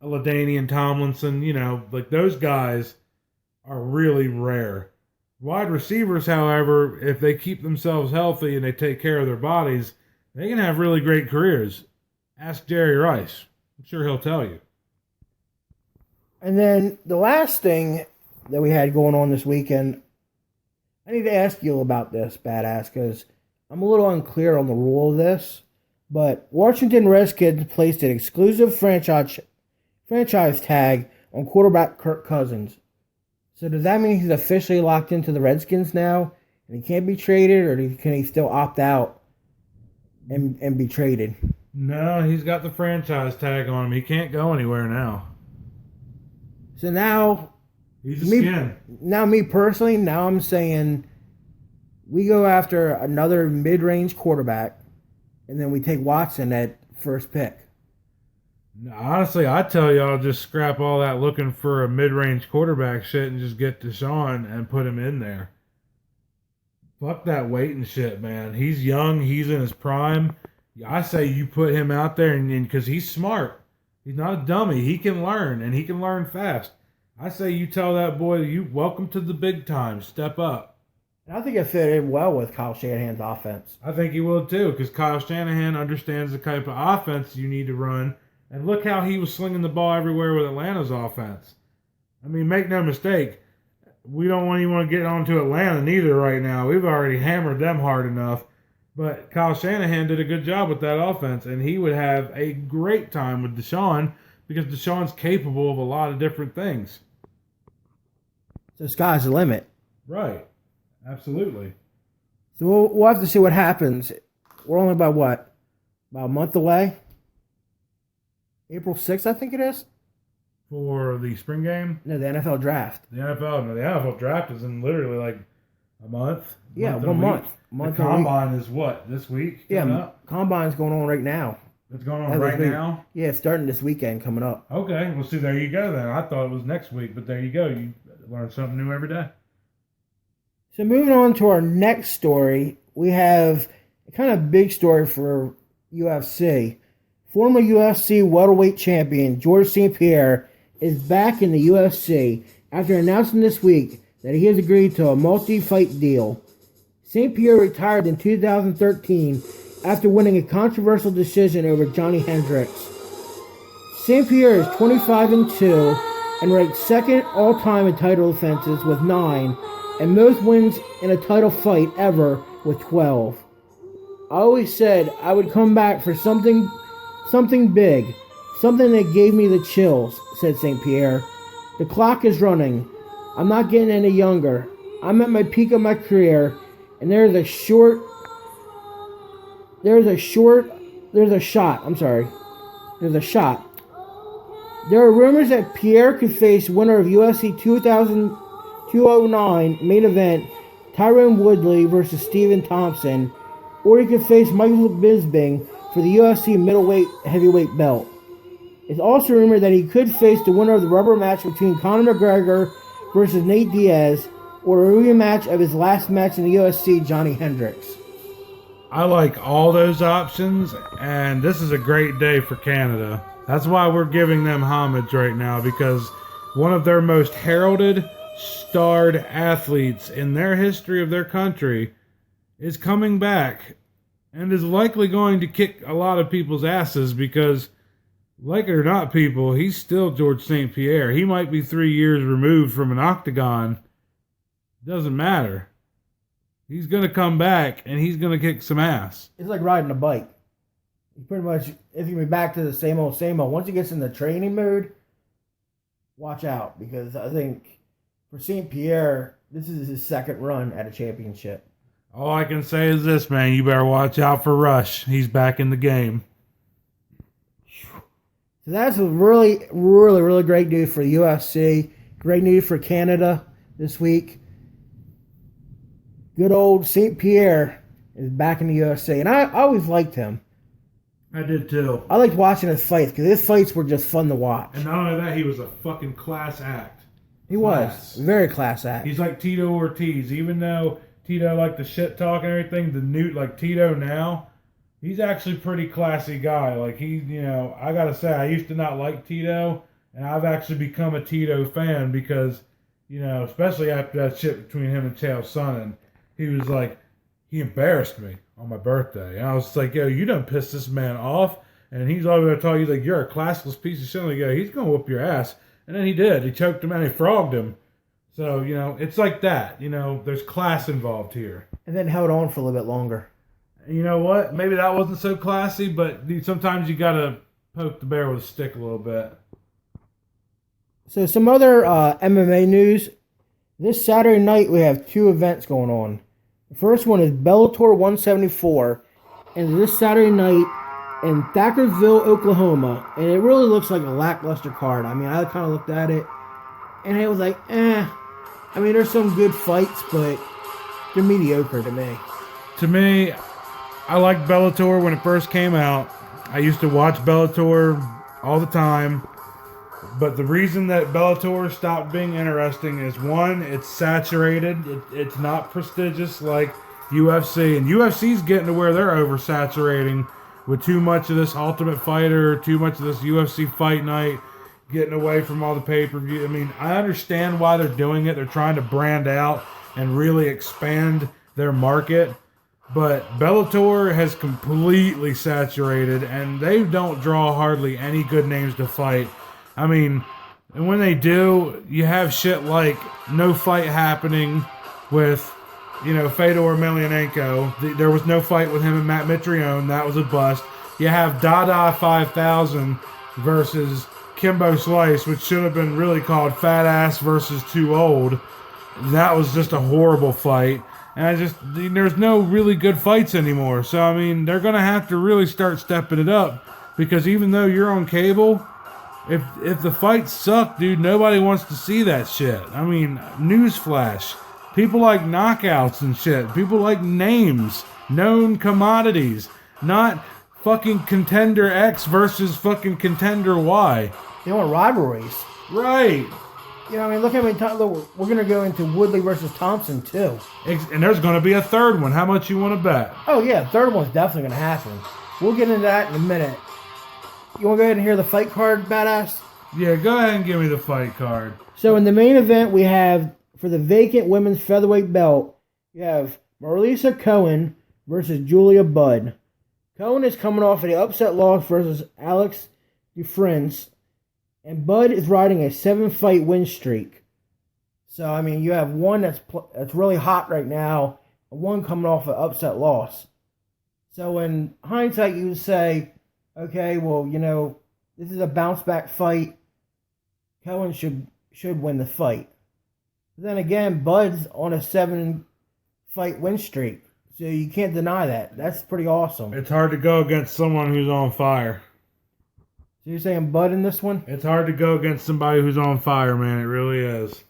[SPEAKER 3] LaDainian Tomlinson, like those guys are really rare. Wide receivers, however, if they keep themselves healthy and they take care of their bodies, they can have really great careers. Ask Jerry Rice. I'm sure he'll tell you.
[SPEAKER 2] And then the last thing that we had going on this weekend, I need to ask you about this, Badass, because I'm a little unclear on the rule of this. But Washington Redskins placed an exclusive franchise tag on quarterback Kirk Cousins. So does that mean he's officially locked into the Redskins now, and he can't be traded, or can he still opt out and be traded?
[SPEAKER 3] No, he's got the franchise tag on him. He can't go anywhere now.
[SPEAKER 2] So now,
[SPEAKER 3] He's a skin.
[SPEAKER 2] me personally, now I'm saying we go after another mid-range quarterback, and then we take Watson at first pick.
[SPEAKER 3] Honestly, I tell y'all just scrap all that looking for a mid-range quarterback shit and just get Deshaun and put him in there. Fuck that waiting shit, man. He's young. He's in his prime. I say you put him out there and because he's smart. He's not a dummy. He can learn, and he can learn fast. I say you tell that boy, you welcome to the big time. Step up.
[SPEAKER 2] And I think it fit in well with Kyle Shanahan's offense.
[SPEAKER 3] I think he will too, because Kyle Shanahan understands the type of offense you need to run. And look how he was slinging the ball everywhere with Atlanta's offense. I mean, make no mistake, we don't even want to get onto Atlanta neither right now. We've already hammered them hard enough. But Kyle Shanahan did a good job with that offense, and he would have a great time with Deshaun because Deshaun's capable of a lot of different things.
[SPEAKER 2] So sky's the limit.
[SPEAKER 3] Right. Absolutely.
[SPEAKER 2] So we'll have to see what happens. We're only about what? About a month away? April 6th, I think it is?
[SPEAKER 3] For the spring game?
[SPEAKER 2] No, the NFL draft.
[SPEAKER 3] The NFL draft is in literally like a month.
[SPEAKER 2] Yeah,
[SPEAKER 3] and
[SPEAKER 2] 1
[SPEAKER 3] a
[SPEAKER 2] month.
[SPEAKER 3] week. The combine is what, this week?
[SPEAKER 2] Yeah, combine's going on right now.
[SPEAKER 3] It's going on right now?
[SPEAKER 2] Yeah, it's starting this weekend coming up.
[SPEAKER 3] Okay, well, see, there you go then. I thought it was next week, but there you go. You learn something new every day.
[SPEAKER 2] So moving on to our next story, we have a kind of big story for UFC. Former UFC welterweight champion George St. Pierre is back in the UFC after announcing this week that he has agreed to a multi-fight deal. St. Pierre retired in 2013 after winning a controversial decision over Johnny Hendricks. St. Pierre is 25-2 and ranked second all-time in title defenses with 9, and most wins in a title fight ever with 12. I always said I would come back for something big, something that gave me the chills, said St. Pierre. The clock is running. I'm not getting any younger. I'm at my peak of my career, and there's a shot. There are rumors that Pierre could face winner of UFC 209 main event Tyron Woodley versus Stephen Thompson, or he could face Michael Bisping for the UFC middleweight heavyweight belt. It's also rumored that he could face the winner of the rubber match between Conor McGregor versus Nate Diaz, or a rematch of his last match in the UFC, Johnny Hendricks.
[SPEAKER 3] I like all those options, and this is a great day for Canada. That's why we're giving them homage right now, because one of their most heralded, starred athletes in their history of their country is coming back and is likely going to kick a lot of people's asses because, like it or not, people, he's still George St. Pierre. He might be 3 years removed from an octagon. Doesn't matter. He's going to come back and he's going to kick some ass.
[SPEAKER 2] It's like riding a bike. He pretty much, if you be back to the same old. Once he gets in the training mode, watch out, because I think for St. Pierre, this is his second run at a championship.
[SPEAKER 3] All I can say is this, man. You better watch out for Rush. He's back in the game.
[SPEAKER 2] So that's a really, really, really great news for the UFC. Great news for Canada this week. Good old St. Pierre is back in the UFC. And I always liked him.
[SPEAKER 3] I did too.
[SPEAKER 2] I liked watching his fights because his fights were just fun to watch.
[SPEAKER 3] And not only that, he was a fucking class act.
[SPEAKER 2] He was. Very class act.
[SPEAKER 3] He's like Tito Ortiz. Even though Tito liked the shit talk and everything, the new, like Tito now, he's actually a pretty classy guy. Like, I gotta say, I used to not like Tito, and I've actually become a Tito fan because, especially after that shit between him and Chael Sonnen, he was like, he embarrassed me on my birthday. And I was like, yo, you done pissed this man off. And he's always going to tell you, like, you're a classless piece of shit. Like, yo, he's going to whoop your ass. And then he did. He choked him and he frogged him. So, it's like that. There's class involved here.
[SPEAKER 2] And then held on for a little bit longer.
[SPEAKER 3] You know what? Maybe that wasn't so classy, but sometimes you got to poke the bear with a stick a little bit.
[SPEAKER 2] So some other MMA news. This Saturday night we have 2 events going on. The first one is Bellator 174. And this Saturday night in Thackerville, Oklahoma. And it really looks like a lackluster card. I mean, I kind of looked at it. And it was like, I mean, there's some good fights, but they're mediocre to me.
[SPEAKER 3] To me, I liked Bellator when it first came out. I used to watch Bellator all the time. But the reason that Bellator stopped being interesting is, one, it's saturated. It's not prestigious like UFC. And UFC's getting to where they're oversaturating with too much of this Ultimate Fighter, too much of this UFC Fight Night, getting away from all the pay-per-view. I mean, I understand why they're doing it. They're trying to brand out and really expand their market. But Bellator has completely saturated, and they don't draw hardly any good names to fight. I mean, and when they do, you have shit like no fight happening with, Fedor Emelianenko. There was no fight with him and Matt Mitrione. That was a bust. You have Dada 5000 versus Kimbo Slice, which should have been really called Fat Ass versus Too Old. That was just a horrible fight. And there's no really good fights anymore. So, I mean, they're going to have to really start stepping it up. Because even though you're on cable, if the fights suck, dude, nobody wants to see that shit. I mean, newsflash. People like knockouts and shit. People like names. Known commodities. Not fucking contender X versus fucking contender Y.
[SPEAKER 2] They want rivalries.
[SPEAKER 3] Right.
[SPEAKER 2] I mean, look how many times we're going to go into Woodley versus Thompson, too.
[SPEAKER 3] And there's going to be a third one. How much you want to bet?
[SPEAKER 2] Oh, yeah, third one's definitely going to happen. We'll get into that in a minute. You want to go ahead and hear the fight card, badass?
[SPEAKER 3] Yeah, go ahead and give me the fight card.
[SPEAKER 2] So in the main event, we have, for the vacant women's featherweight belt, you have Marlisa Cohen versus Julia Budd. Cohen is coming off of the upset loss versus Alex Dufresne, and Budd is riding a 7-fight win streak. So, I mean, you have one that's really hot right now, and one coming off an upset loss. So in hindsight, you would say, okay, well, this is a bounce-back fight. Cohen should win the fight. But then again, Bud's on a 7-fight win streak. So you can't deny that. That's pretty awesome.
[SPEAKER 3] It's hard to go against someone who's on fire.
[SPEAKER 2] So you're saying Bud in this one?
[SPEAKER 3] It's hard to go against somebody who's on fire, man. It really is.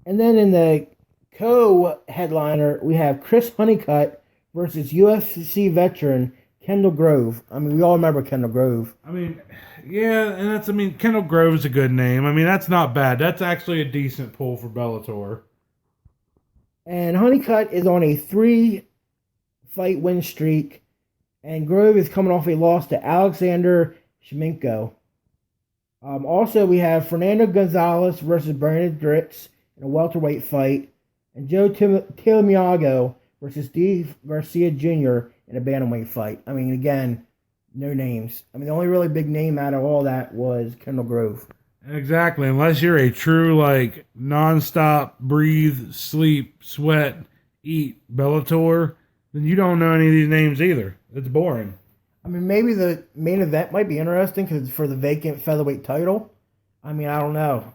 [SPEAKER 2] And then in the co-headliner, we have Chris Honeycutt versus UFC veteran Kendall Grove. I mean, we all remember Kendall Grove.
[SPEAKER 3] I mean, yeah, and Kendall Grove is a good name. I mean, that's not bad. That's actually a decent pull for Bellator.
[SPEAKER 2] And Honeycutt is on a 3-fight win streak. And Grove is coming off a loss to Alexander Shlemenko. Also, we have Fernando Gonzalez versus Brandon Dritz in a welterweight fight. And Joe Timiago versus Steve Garcia Jr. in a bantamweight fight. I mean, again, no names. I mean, the only really big name out of all that was Kendall Grove.
[SPEAKER 3] Exactly. Unless you're a true, nonstop, breathe, sleep, sweat, eat Bellator, then you don't know any of these names either. It's boring.
[SPEAKER 2] I mean, maybe the main event might be interesting because it's for the vacant featherweight title. I mean, I don't know.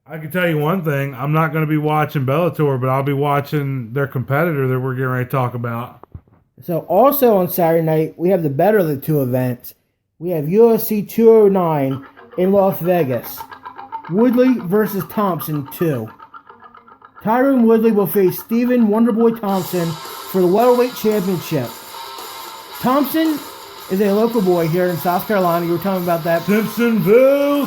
[SPEAKER 3] I can tell you one thing. I'm not going to be watching Bellator, but I'll be watching their competitor that we're getting ready to talk about.
[SPEAKER 2] So, also on Saturday night, we have the better of the two events. We have UFC 209 in Las Vegas. Woodley versus Thompson 2. Tyron Woodley will face Stephen Wonderboy Thompson for the welterweight championship. Thompson is a local boy here in South Carolina. You were telling me about that.
[SPEAKER 3] Simpsonville.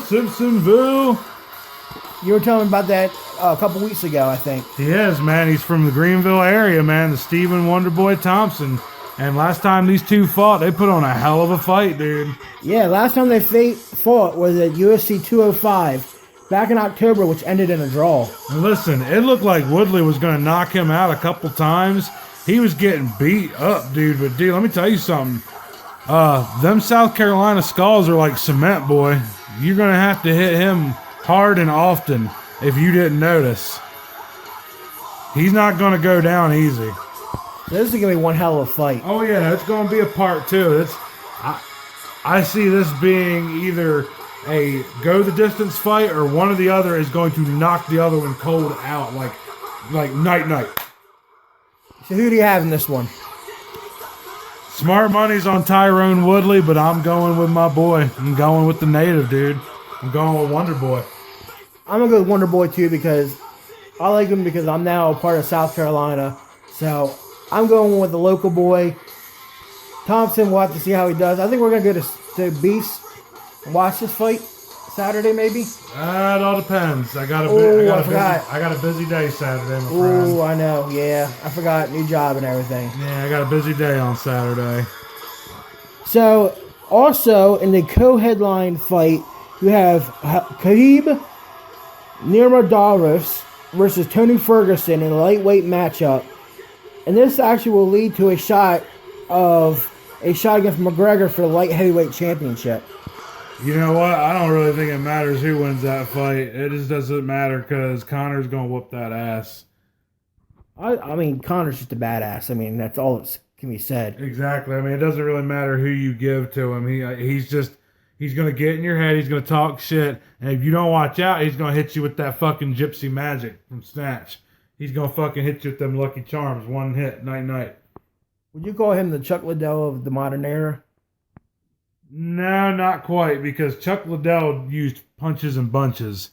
[SPEAKER 2] You were telling me about that a couple weeks ago, I think.
[SPEAKER 3] He is, man. He's from the Greenville area, man. The Stephen Wonderboy Thompson. And last time these two fought, they put on a hell of a fight, dude.
[SPEAKER 2] Yeah, last time they fought was at UFC 205 back in October, which ended in a draw.
[SPEAKER 3] And listen, it looked like Woodley was going to knock him out a couple times. He was getting beat up, dude. But, dude, let me tell you something. Them South Carolina skulls are like cement, boy. you're going to have to hit him hard and often if you didn't notice. He's not going to go down easy.
[SPEAKER 2] This is going to be one hell of a fight.
[SPEAKER 3] Oh, yeah, it's going to be a part two. I see this being either a go the distance fight or one or the other is going to knock the other one cold out like night.
[SPEAKER 2] So who do you have in this one?
[SPEAKER 3] Smart money's on Tyrone Woodley, but I'm going with my boy. I'm going with the native, dude. I'm going with Wonder Boy.
[SPEAKER 2] I'm going to go with Wonder Boy too because I like him because I'm now a part of South Carolina. So I'm going with the local boy. Thompson, we'll have to see how he does. I think we're going to go to Beast and watch this fight Saturday, maybe.
[SPEAKER 3] It all depends. I got a busy day Saturday, my friend.
[SPEAKER 2] Oh, I know. Yeah, I forgot. New job and everything.
[SPEAKER 3] Yeah, I got a busy day on Saturday.
[SPEAKER 2] So, also in the co-headline fight, you have Khabib Nurmagomedov versus Tony Ferguson in a lightweight matchup, and this actually will lead to a shot against McGregor for the light heavyweight championship.
[SPEAKER 3] You know what? I don't really think it matters who wins that fight. It just doesn't matter because Conor's going to whoop that ass.
[SPEAKER 2] I mean, Conor's just a badass. I mean, that's all that can be said.
[SPEAKER 3] Exactly. I mean, it doesn't really matter who you give to him. He's going to get in your head. He's going to talk shit. And if you don't watch out, he's going to hit you with that fucking gypsy magic from Snatch. He's going to fucking hit you with them Lucky Charms. One hit, night.
[SPEAKER 2] Would you call him the Chuck Liddell of the modern era?
[SPEAKER 3] No, not quite, because Chuck Liddell used punches and bunches.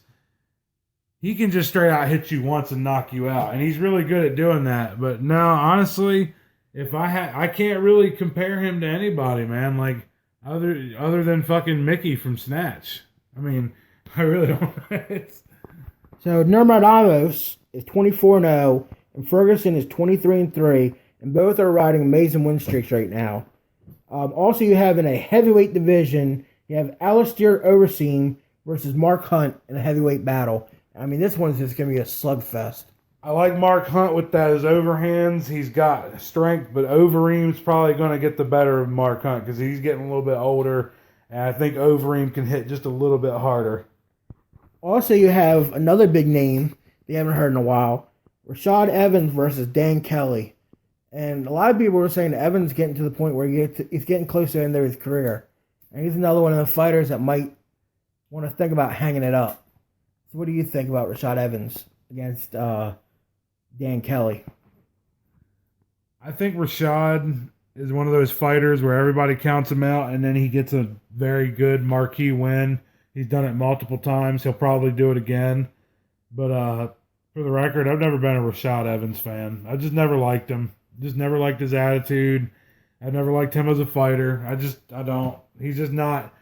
[SPEAKER 3] He can just straight out hit you once and knock you out, and he's really good at doing that. But no, honestly, I can't really compare him to anybody, man. Like other than fucking Mickey from Snatch. I mean, I really don't.
[SPEAKER 2] So Nurmagomedov is 24-0, and Ferguson is 23-3, and both are riding amazing win streaks right now. Also, you have in a heavyweight division, you have Alistair Overeem versus Mark Hunt in a heavyweight battle. I mean, this one's just going to be a slugfest.
[SPEAKER 3] I like Mark Hunt with those overhands. He's got strength, but Overeem's probably going to get the better of Mark Hunt because he's getting a little bit older, and I think Overeem can hit just a little bit harder.
[SPEAKER 2] Also, you have another big name you haven't heard in a while, Rashad Evans versus Dan Kelly. And a lot of people were saying Evans getting to the point where he's getting close to the end of his career. And he's another one of the fighters that might want to think about hanging it up. So what do you think about Rashad Evans against Dan Kelly?
[SPEAKER 3] I think Rashad is one of those fighters where everybody counts him out and then he gets a very good marquee win. He's done it multiple times. He'll probably do it again. But for the record, I've never been a Rashad Evans fan. I just never liked him. Just never liked his attitude. I never liked him as a fighter. I don't. He's not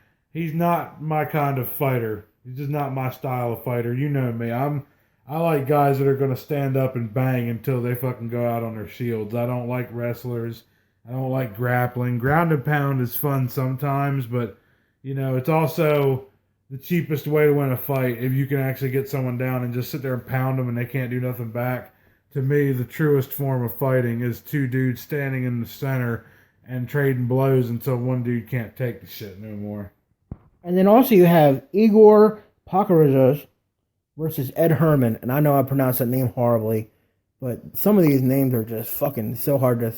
[SPEAKER 3] my kind of fighter. He's just not my style of fighter. You know me. I like guys that are going to stand up and bang until they fucking go out on their shields. I don't like wrestlers. I don't like grappling. Ground and pound is fun sometimes, but, it's also the cheapest way to win a fight if you can actually get someone down and just sit there and pound them and they can't do nothing back. To me, the truest form of fighting is two dudes standing in the center and trading blows until one dude can't take the shit no more.
[SPEAKER 2] And then also you have Igor Pakaradzos versus Ed Herman. And I know I pronounced that name horribly, but some of these names are just fucking so hard to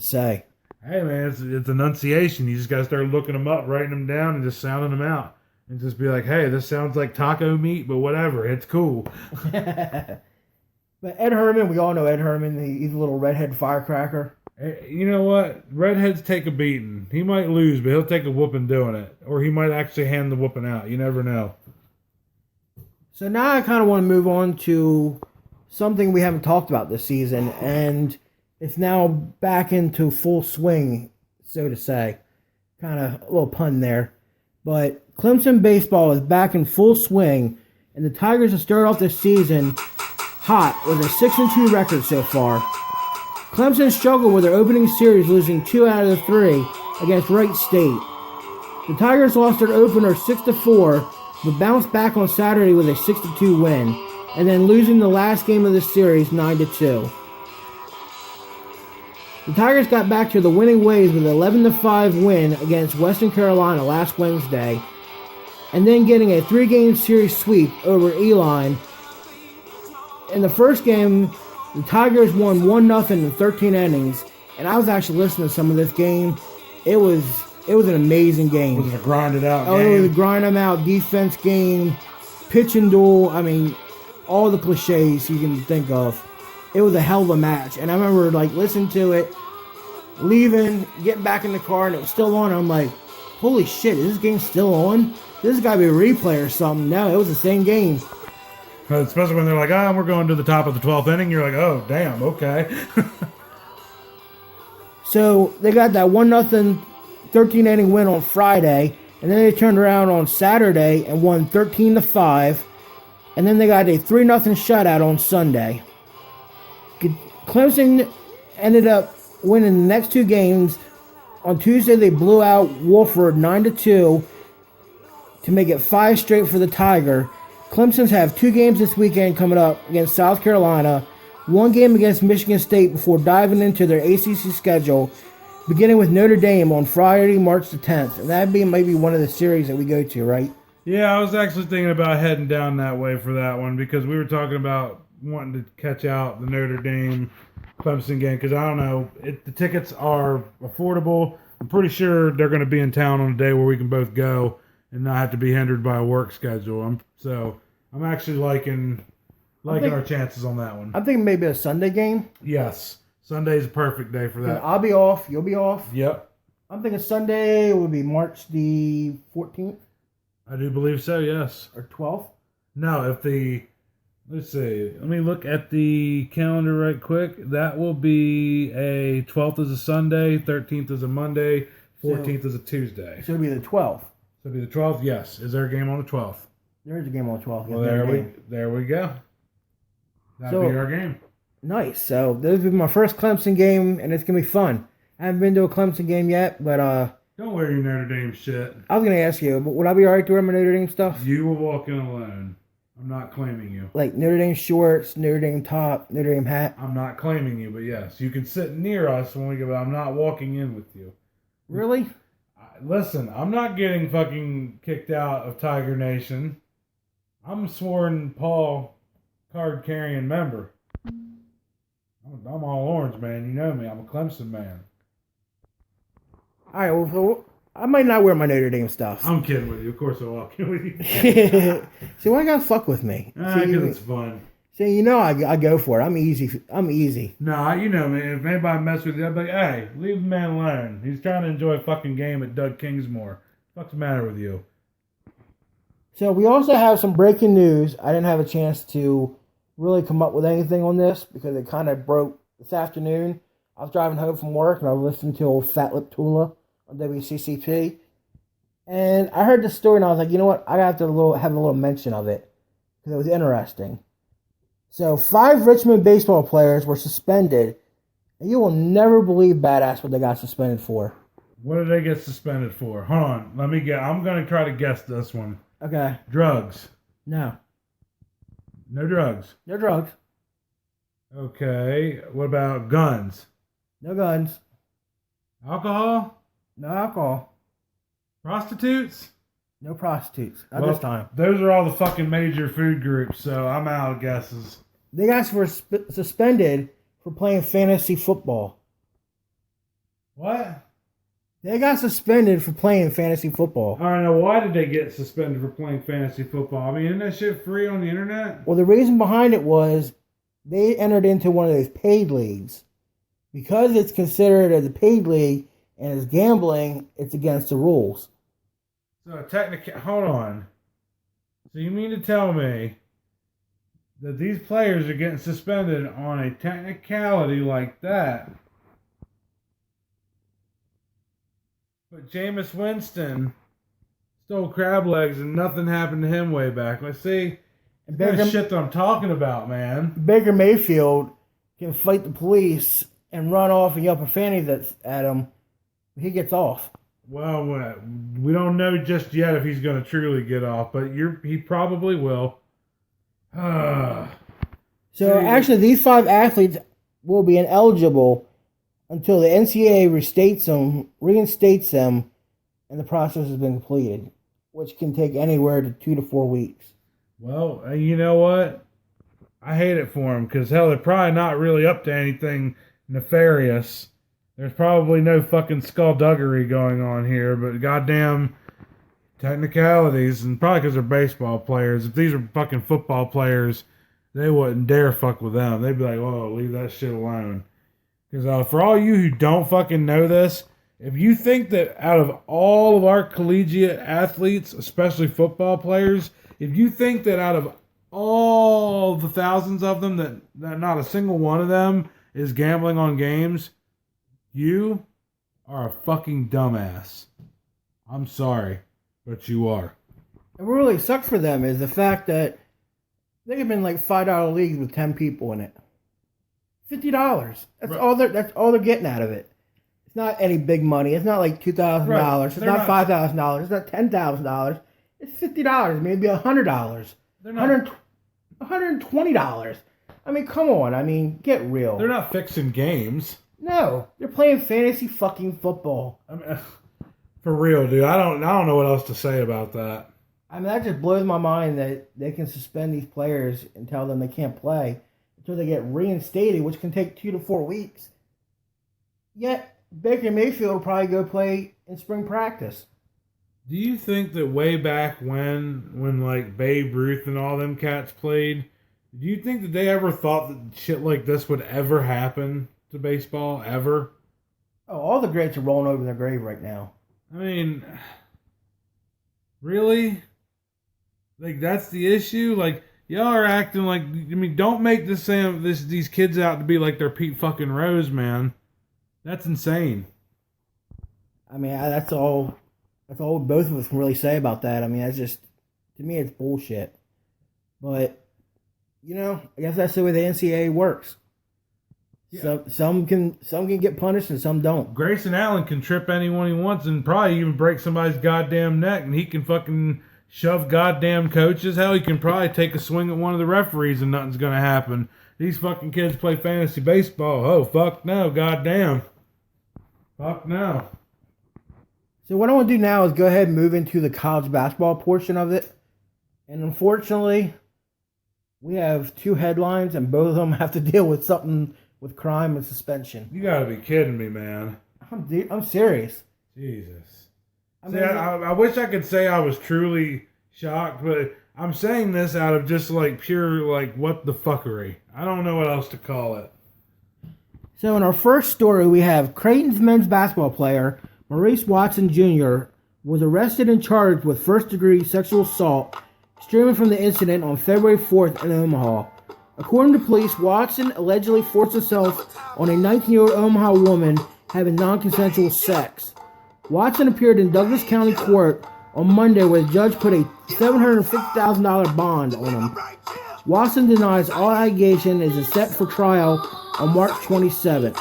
[SPEAKER 2] say.
[SPEAKER 3] Hey, man, it's enunciation. You just got to start looking them up, writing them down, and just sounding them out. And just be like, hey, this sounds like taco meat, but whatever. It's cool.
[SPEAKER 2] But Ed Herman, we all know Ed Herman. He's a little redhead firecracker.
[SPEAKER 3] You know what? Redheads take a beating. He might lose, but he'll take a whooping doing it. Or he might actually hand the whooping out. You never know.
[SPEAKER 2] So now I kind of want to move on to something we haven't talked about this season. And it's now back into full swing, so to say. Kind of a little pun there. But Clemson baseball is back in full swing. And the Tigers have started off this season hot with a 6-2 record so far. Clemson struggled with their opening series, losing 2 out of the 3 against Wright State. The Tigers lost their opener 6-4, but bounced back on Saturday with a 6-2 win, and then losing the last game of the series 9-2. The Tigers got back to the winning ways with an 11-5 win against Western Carolina last Wednesday. and then getting a 3-game series sweep over Elon. In the first game, the Tigers won 1-0 in 13 innings, and I was actually listening to some of this game. It was an amazing game.
[SPEAKER 3] Was it a grinded out
[SPEAKER 2] Oh,
[SPEAKER 3] game?
[SPEAKER 2] it was a grind 'em out defense game, pitch and duel. I mean, all the cliches you can think of. It was a hell of a match, and I remember like listening to it, leaving, getting back in the car, and it was still on. I'm like, holy shit, is this game still on? This has got to be a replay or something. No, it was the same game.
[SPEAKER 3] Especially when they're like, we're going to the top of the 12th inning. You're like, oh, damn, okay.
[SPEAKER 2] So they got that 1-0 13 inning win on Friday, and then they turned around on Saturday and won 13-5, and then they got a 3-0 shutout on Sunday. Clemson ended up winning the next 2 games. On Tuesday, they blew out Wofford 9-2 to make it 5 straight for the Tiger. Clemson's have 2 games this weekend coming up against South Carolina, 1 game against Michigan State before diving into their ACC schedule, beginning with Notre Dame on Friday, March the 10th. And that'd be maybe one of the series that we go to, right?
[SPEAKER 3] Yeah, I was actually thinking about heading down that way for that one because we were talking about wanting to catch out the Notre Dame Clemson game because I don't know, the tickets are affordable. I'm pretty sure they're going to be in town on a day where we can both go and not have to be hindered by a work schedule. I'm actually liking our chances on that one.
[SPEAKER 2] I'm thinking maybe a Sunday game.
[SPEAKER 3] Yes, Sunday's a perfect day for that.
[SPEAKER 2] I'll be off. You'll be off.
[SPEAKER 3] Yep,
[SPEAKER 2] I'm thinking Sunday would be March the 14th
[SPEAKER 3] I do believe so. Yes.
[SPEAKER 2] or 12th.
[SPEAKER 3] No, let's see. Let me look at the calendar right quick. That will be a 12th is a Sunday, 13th is a Monday, 14th is a Tuesday.
[SPEAKER 2] So it'll be the 12th.
[SPEAKER 3] So it'll be the 12th. Yes. Is there a game on the 12th?
[SPEAKER 2] There is a game on the 12th.
[SPEAKER 3] Well, there we go. That'll be our game.
[SPEAKER 2] Nice. So this will be my first Clemson game, and it's gonna be fun. I haven't been to a Clemson game yet, but
[SPEAKER 3] Don't wear your Notre Dame shit.
[SPEAKER 2] I was gonna ask you, but would I be alright to wear my Notre Dame stuff?
[SPEAKER 3] You will walk in alone. I'm not claiming you.
[SPEAKER 2] Like Notre Dame shorts, Notre Dame top, Notre Dame hat.
[SPEAKER 3] I'm not claiming you, but yes, you can sit near us when we go. I'm not walking in with you.
[SPEAKER 2] Really?
[SPEAKER 3] Listen, I'm not getting fucking kicked out of Tiger Nation. I'm a sworn Paul card carrying member. I'm all orange, man. You know me. I'm a Clemson man.
[SPEAKER 2] All right. Well, so I might not wear my Notre Dame stuff.
[SPEAKER 3] I'm kidding with you. Of course I walk in with you.
[SPEAKER 2] See, why you gotta fuck with me?
[SPEAKER 3] Because it's fun.
[SPEAKER 2] See, you know I go for it. I'm easy.
[SPEAKER 3] Nah, you know me. If anybody mess with you, I'd be like, hey, leave the man alone. He's trying to enjoy a fucking game at Doug Kingsmore. What's the matter with you?
[SPEAKER 2] So we also have some breaking news. I didn't have a chance to really come up with anything on this because it kind of broke this afternoon. I was driving home from work and I was listening to old Fat Lip Tula on WCCP. And I heard this story and I was like, you know what? I have to have a little mention of it because it was interesting. So 5 Richmond baseball players were suspended. And you will never believe badass what they got suspended for.
[SPEAKER 3] What did they get suspended for? Hold on. Let me get. I'm going to try to guess this one.
[SPEAKER 2] Okay.
[SPEAKER 3] Drugs.
[SPEAKER 2] No.
[SPEAKER 3] No drugs.
[SPEAKER 2] No drugs.
[SPEAKER 3] Okay. What about guns?
[SPEAKER 2] No guns.
[SPEAKER 3] Alcohol?
[SPEAKER 2] No alcohol.
[SPEAKER 3] Prostitutes?
[SPEAKER 2] No prostitutes. Not this time.
[SPEAKER 3] Those are all the fucking major food groups, so I'm out of guesses.
[SPEAKER 2] They got suspended for playing fantasy football.
[SPEAKER 3] What?
[SPEAKER 2] They got suspended for playing fantasy football.
[SPEAKER 3] I don't know. Why did they get suspended for playing fantasy football? I mean, isn't that shit free on the internet?
[SPEAKER 2] Well, the reason behind it was they entered into one of those paid leagues. Because it's considered as a paid league and it's gambling, it's against the rules.
[SPEAKER 3] So, hold on. So, you mean to tell me that these players are getting suspended on a technicality like that? But Jameis Winston stole crab legs and nothing happened to him way back. Let's see. That's shit that I'm talking about, man.
[SPEAKER 2] Baker Mayfield can fight the police and run off and yell profanities at him. He gets off.
[SPEAKER 3] Well, we don't know just yet if he's going to truly get off, but he probably will.
[SPEAKER 2] So actually, these 5 athletes will be ineligible until the NCAA reinstates them, and the process has been completed. which can take anywhere to 2 to 4 weeks.
[SPEAKER 3] Well, you know what? I hate it for them because, hell, they're probably not really up to anything nefarious. There's probably no fucking skullduggery going on here, but goddamn technicalities, and probably because they're baseball players. If these were fucking football players, they wouldn't dare fuck with them. They'd be like, "Whoa, leave that shit alone." Because for all you who don't fucking know this, if you think that out of all of our collegiate athletes, especially football players, if you think that out of all the thousands of them that not a single one of them is gambling on games, you are a fucking dumbass. I'm sorry, but you are.
[SPEAKER 2] And what really sucks for them is the fact that they have been like $5 leagues with 10 people in it. $50. That's
[SPEAKER 3] Right.
[SPEAKER 2] That's all they're getting out of it. It's not any big money. It's not like $2,000.
[SPEAKER 3] Right.
[SPEAKER 2] It's
[SPEAKER 3] They're
[SPEAKER 2] not
[SPEAKER 3] not-
[SPEAKER 2] $5,000. It's not $10,000. It's $50, maybe $100.
[SPEAKER 3] They're not.
[SPEAKER 2] $120. I mean, come on. I mean, get real.
[SPEAKER 3] They're not fixing games.
[SPEAKER 2] No, they're playing fantasy fucking football.
[SPEAKER 3] I mean, for real, dude. I don't know what else to say about that.
[SPEAKER 2] I mean, that just blows my mind that they can suspend these players and tell them they can't play until they get reinstated, which can take 2 to 4 weeks. Yet, Baker Mayfield will probably go play in spring practice.
[SPEAKER 3] Do you think that way back when like Babe Ruth and all them cats played, do you think that they ever thought that shit like this would ever happen to baseball ever?
[SPEAKER 2] Oh, all the greats are rolling over their grave right now.
[SPEAKER 3] I mean, really? Like that's the issue? Like y'all are acting like, I mean, don't make these kids out to be like they're Pete fucking Rose, man. That's insane.
[SPEAKER 2] I mean, that's all both of us can really say about that. I mean, that's just, to me, it's bullshit. But, you know, I guess that's the way the NCAA works.
[SPEAKER 3] Yeah.
[SPEAKER 2] So some can get punished and some don't.
[SPEAKER 3] Grayson Allen can trip anyone he wants and probably even break somebody's goddamn neck, and he can fucking shove goddamn coaches. Hell, he can probably take a swing at one of the referees and nothing's gonna happen. These fucking kids play fantasy baseball. Oh, fuck no, goddamn. Fuck no.
[SPEAKER 2] So what I want to do now is go ahead and move into the college basketball portion of it. And unfortunately, we have 2 headlines, and both of them have to deal with something with crime and suspension.
[SPEAKER 3] You gotta be kidding me, man.
[SPEAKER 2] I'm serious.
[SPEAKER 3] Jesus.
[SPEAKER 2] I
[SPEAKER 3] See,
[SPEAKER 2] mean,
[SPEAKER 3] I wish I could say I was truly shocked, but I'm saying this out of just like pure, like, what the fuckery. I don't know what else to call it.
[SPEAKER 2] So in our first story, we have Creighton's men's basketball player, Maurice Watson Jr., was arrested and charged with first-degree sexual assault stemming from the incident on February 4th in Omaha. According to police, Watson allegedly forced himself on a 19-year-old Omaha woman having non-consensual sex. Watson appeared in Douglas County Court on Monday where the judge put a $750,000 bond on him. Watson denies all allegations and is set for trial on March 27th.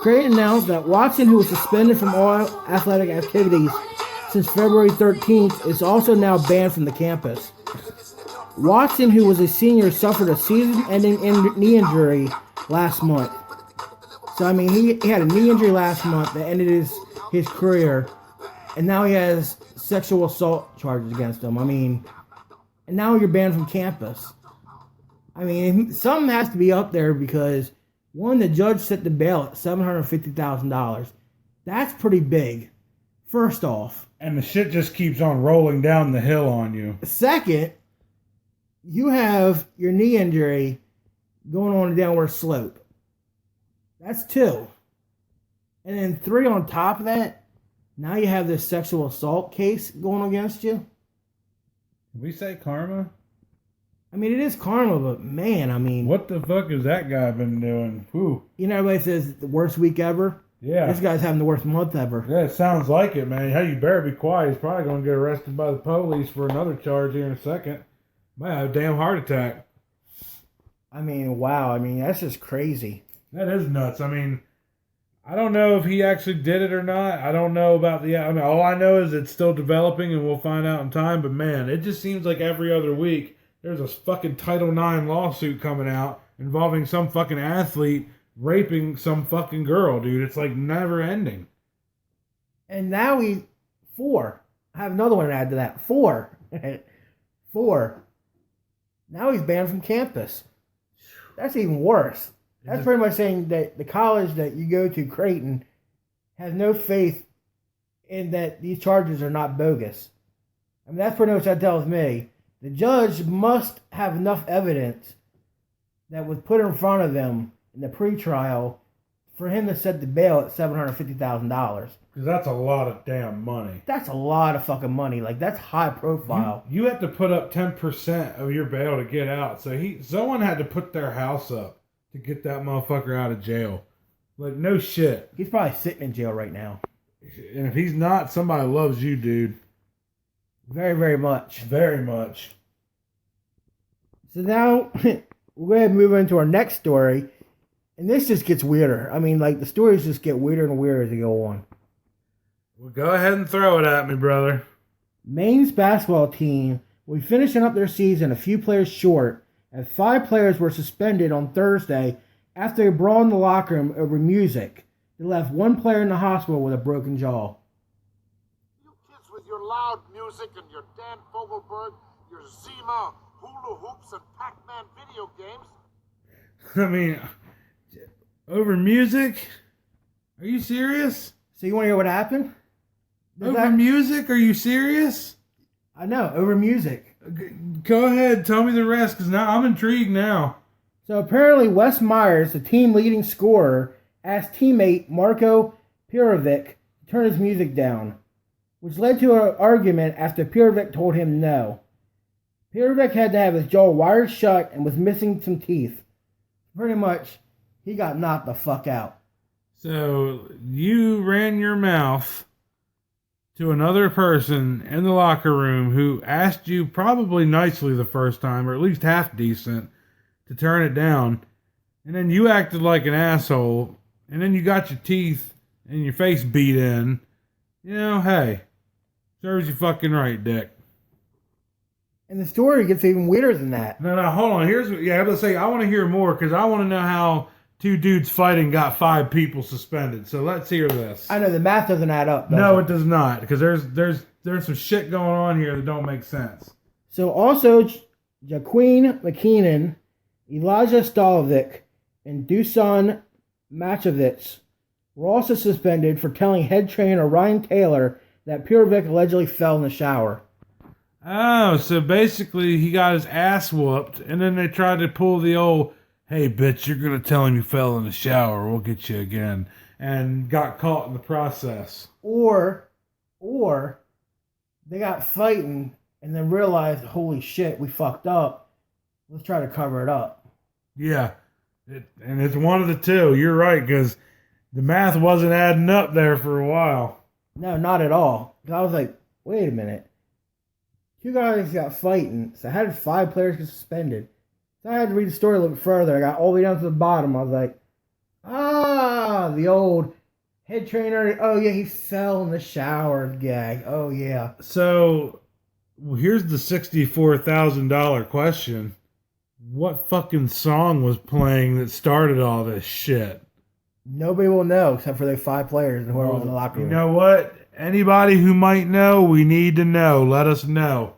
[SPEAKER 2] Creighton announced that Watson, who was suspended from all athletic activities since February 13th, is also now banned from the campus. Watson, who was a senior, suffered a season-ending knee injury last month. So, I mean, he had a knee injury last month that ended his career, and now he has sexual assault charges against him. I mean, and now you're banned from campus. I mean, something has to be up there because, one, the judge set the bail at $750,000. That's pretty big, first off.
[SPEAKER 3] And the shit just keeps on rolling down the hill on you.
[SPEAKER 2] Second, you have your knee injury going on a downward slope. That's 2. And then 3 on top of that, now you have this sexual assault case going against you.
[SPEAKER 3] Did we say karma?
[SPEAKER 2] I mean, it is karma, but man, I mean,
[SPEAKER 3] What the fuck has that guy been doing? Whew.
[SPEAKER 2] you know, everybody says the worst week ever.
[SPEAKER 3] Yeah.
[SPEAKER 2] This guy's having the worst month ever.
[SPEAKER 3] Yeah, it sounds like it, man. Hey, you better be quiet. He's probably going to get arrested by the police for another charge here in a second. Might have a damn heart attack.
[SPEAKER 2] I mean, wow. I mean, that's just crazy.
[SPEAKER 3] That is nuts. I mean, I don't know if he actually did it or not. I don't know about I mean, all I know is it's still developing and we'll find out in time. But man, it just seems like every other week there's a fucking Title IX lawsuit coming out involving some fucking athlete raping some fucking girl, dude. It's like never ending.
[SPEAKER 2] And now 4. I have another one to add to that. 4. 4. Now he's banned from campus. That's even worse. That's pretty much saying that the college that you go to, Creighton, has no faith in that these charges are not bogus. I mean, that's pretty much what that tells me. The judge must have enough evidence that was put in front of him in the pretrial for him to set the bail at $750,000.
[SPEAKER 3] Because that's a lot of damn money.
[SPEAKER 2] That's a lot of fucking money. Like, that's high profile.
[SPEAKER 3] You have to put up 10% of your bail to get out. So someone had to put their house up to get that motherfucker out of jail. Like, no shit.
[SPEAKER 2] He's probably sitting in jail right now.
[SPEAKER 3] And if he's not, somebody loves you, dude.
[SPEAKER 2] Very, very much.
[SPEAKER 3] Very much.
[SPEAKER 2] So now, we'll go ahead and move into our next story. And this just gets weirder. I mean, like, the stories just get weirder and weirder as they go on.
[SPEAKER 3] Well, go ahead and throw it at me, brother.
[SPEAKER 2] Maine's basketball team will be finishing up their season a few players short, as 5 players were suspended on Thursday after a brawl in the locker room over music. They left 1 player in the hospital with a broken jaw.
[SPEAKER 4] You kids with your loud music and your Dan Fogelberg, your Zima, hula hoops, and Pac-Man video games.
[SPEAKER 3] I mean, over music? Are you serious?
[SPEAKER 2] So you want to hear what happened?
[SPEAKER 3] Over music? Are you serious?
[SPEAKER 2] I know, over music.
[SPEAKER 3] Go ahead, tell me the rest, because now I'm intrigued now.
[SPEAKER 2] So apparently Wes Myers, the team leading scorer, asked teammate Marko Pirovic to turn his music down, which led to an argument after Pirovic told him no. Pirovic had to have his jaw wired shut and was missing some teeth. Pretty much, he got knocked the fuck out.
[SPEAKER 3] So you ran your mouth to another person in the locker room who asked you probably nicely the first time, or at least half decent, to turn it down. And then you acted like an asshole. And then you got your teeth and your face beat in. You know, hey, serves you fucking right, Dick.
[SPEAKER 2] And the story gets even weirder than that.
[SPEAKER 3] No, hold on. I'm going to say, I want to hear more because I want to know how 2 dudes fighting got 5 people suspended. So let's hear this.
[SPEAKER 2] I know the math doesn't add up.
[SPEAKER 3] No, it does not, because there's some shit going on here that don't make sense.
[SPEAKER 2] So also, Jaqueen McKeenan, Elijah Stalovic, and Dusan Machovitz were also suspended for telling head trainer Ryan Taylor that Pirovic allegedly fell in the shower.
[SPEAKER 3] Oh, so basically he got his ass whooped, and then they tried to pull the old, hey, bitch, you're going to tell him you fell in the shower, we'll get you again, and got caught in the process.
[SPEAKER 2] Or they got fighting and then realized, holy shit, we fucked up. Let's try to cover it up.
[SPEAKER 3] Yeah, and it's one of the two. You're right, because the math wasn't adding up there for a while.
[SPEAKER 2] No, not at all. I was like, wait a minute. 2 guys got fighting, so how did 5 players get suspended? So I had to read the story a little bit further. I got all the way down to the bottom. I was like, the old head trainer. Oh, yeah, he fell in the shower gag. Oh, yeah.
[SPEAKER 3] So, here's the $64,000 question. What fucking song was playing that started all this shit?
[SPEAKER 2] Nobody will know except for the 5 players and whoever was in the locker room.
[SPEAKER 3] You know what? Anybody who might know, we need to know. Let us know.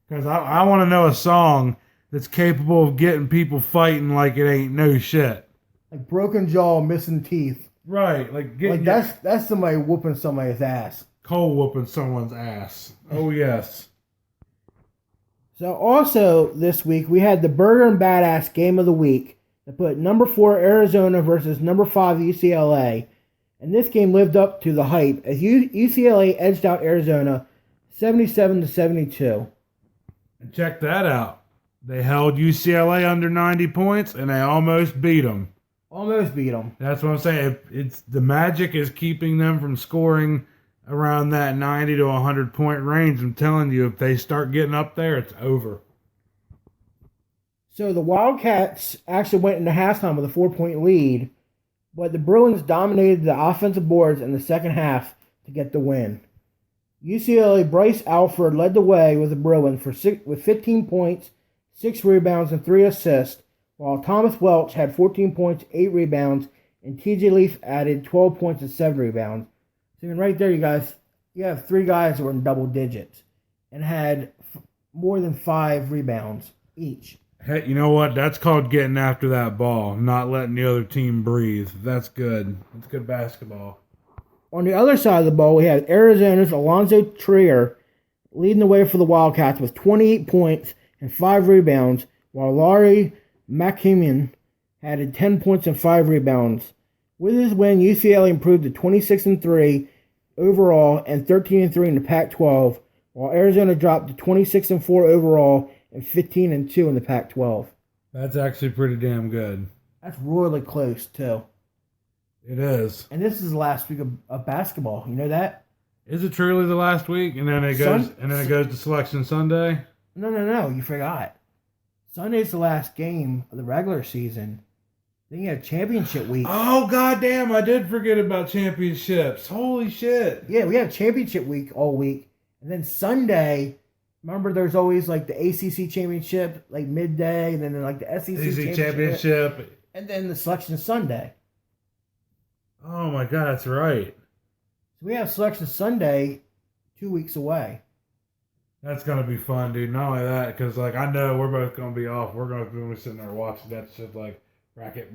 [SPEAKER 3] Because I want to know a song that's capable of getting people fighting like it ain't no shit.
[SPEAKER 2] Like broken jaw, missing teeth.
[SPEAKER 3] Right. Like
[SPEAKER 2] that's somebody whooping somebody's ass.
[SPEAKER 3] Cold whooping someone's ass. Oh, yes.
[SPEAKER 2] So also this week, we had the Burger and Badass Game of the Week that put number 4 Arizona versus number 5 UCLA. And this game lived up to the hype as UCLA edged out Arizona 77-72.
[SPEAKER 3] And check that out. They held UCLA under 90 points, and they almost beat them.
[SPEAKER 2] Almost beat them.
[SPEAKER 3] That's what I'm saying. It's the magic is keeping them from scoring around that 90 to 100 point range. I'm telling you, if they start getting up there, it's over.
[SPEAKER 2] So the Wildcats actually went into halftime with a 4-point lead, but the Bruins dominated the offensive boards in the second half to get the win. UCLA Bryce Alford led the way with the Bruins with 15 points, 6 rebounds, and 3 assists, while Thomas Welch had 14 points, 8 rebounds, and TJ Leaf added 12 points and 7 rebounds. So right there, you guys, you have 3 guys who were in double digits and had more than 5 rebounds each.
[SPEAKER 3] Hey, you know what? That's called getting after that ball, not letting the other team breathe. That's good. That's good basketball.
[SPEAKER 2] On the other side of the ball, we have Arizona's Alonzo Trier leading the way for the Wildcats with 28 points and 5 rebounds, while Laurie McKeeman added 10 points and 5 rebounds. With his win, UCLA improved to 26-3 overall and 13-3 in the Pac-12, while Arizona dropped to 26-4 overall and 15-2 in the Pac-12.
[SPEAKER 3] That's actually pretty damn good.
[SPEAKER 2] That's really close, too.
[SPEAKER 3] It is.
[SPEAKER 2] And this is the last week of basketball. You know that?
[SPEAKER 3] Is it truly the last week? And then it goes to Selection Sunday?
[SPEAKER 2] No. You forgot. Sunday's the last game of the regular season. Then you have championship week.
[SPEAKER 3] Oh, goddamn. I did forget about championships. Holy shit.
[SPEAKER 2] Yeah, we have championship week all week. And then Sunday, remember there's always like the ACC championship, like midday, and then like the SEC
[SPEAKER 3] championship.
[SPEAKER 2] And then the Selection Sunday.
[SPEAKER 3] Oh, my God. That's right.
[SPEAKER 2] So we have Selection Sunday 2 weeks away.
[SPEAKER 3] That's going to be fun, dude. Not only that, because like I know we're both going to be off. We're going to be sitting there watching that shit like bracket.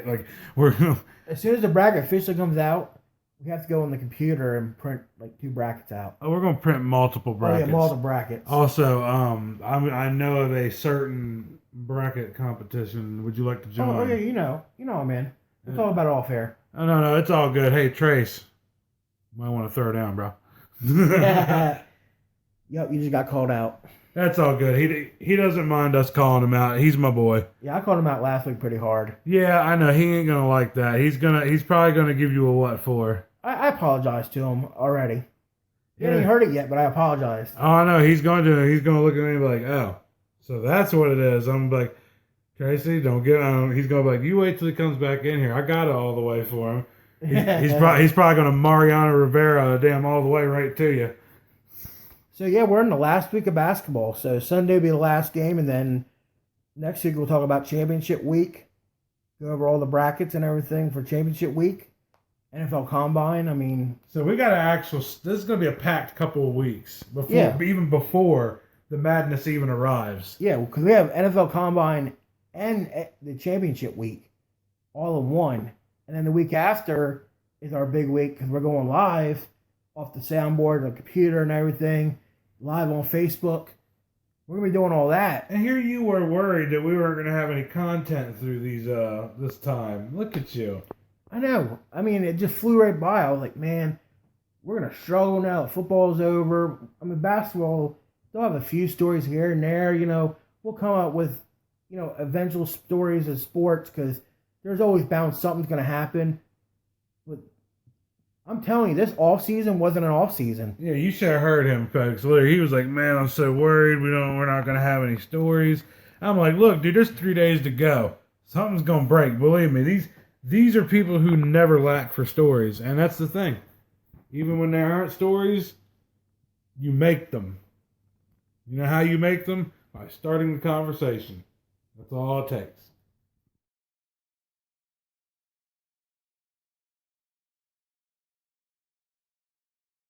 [SPEAKER 3] Like we're
[SPEAKER 2] As soon as the bracket officially comes out, we have to go on the computer and print like 2 brackets out.
[SPEAKER 3] we're going to print multiple brackets.
[SPEAKER 2] Oh yeah, multiple brackets.
[SPEAKER 3] Also, I know of a certain bracket competition. Would you like to join?
[SPEAKER 2] Oh yeah, you know, I'm in. We'll talk about it off air.
[SPEAKER 3] Oh, no, it's all good. Hey, Trace, might want to throw down, bro.
[SPEAKER 2] Yep, you just got called out.
[SPEAKER 3] That's all good. He doesn't mind us calling him out. He's my boy.
[SPEAKER 2] Yeah, I called him out last week pretty hard.
[SPEAKER 3] Yeah, I know. He ain't gonna like that. He's probably gonna give you a what for.
[SPEAKER 2] I apologized to him already. He
[SPEAKER 3] Yeah.
[SPEAKER 2] hadn't heard it yet, but I apologized.
[SPEAKER 3] Oh, I know. He's gonna look at me and be like, oh, so that's what it is. I'm like, Tracy, don't get on. He's gonna be like, you wait till he comes back in here. I got it all the way for him. He's probably gonna Mariano Rivera damn all the way right to you.
[SPEAKER 2] So yeah, we're in the last week of basketball. So Sunday will be the last game, and then next week we'll talk about championship week. Go over all the brackets and everything for championship week. NFL Combine. I mean,
[SPEAKER 3] So we got this is gonna be a packed couple of weeks before,
[SPEAKER 2] Yeah.
[SPEAKER 3] even before the madness even arrives.
[SPEAKER 2] yeah, because we have NFL Combine and the championship week all in one. And then the week after is our big week because we're going live off the soundboard, the computer, and everything, live on Facebook. We're gonna be doing all that.
[SPEAKER 3] And here you were worried that we weren't gonna have any content through these this time. Look at you.
[SPEAKER 2] I know. I mean, it just flew right by. I was like, man, we're gonna struggle now that football's over. I mean, basketball, they'll have a few stories here and there. You know, we'll come up with, eventual stories of sports because there's always bound something's gonna happen. But I'm telling you, this off season wasn't an off season.
[SPEAKER 3] Yeah, you should have heard him, folks. Literally, he was like, "Man, I'm so worried. We're not gonna have any stories." I'm like, "Look, dude, there's 3 days to go. Something's gonna break. Believe me. These are people who never lack for stories, and that's the thing. Even when there aren't stories, you make them. You know how you make them? By starting the conversation. That's all it takes."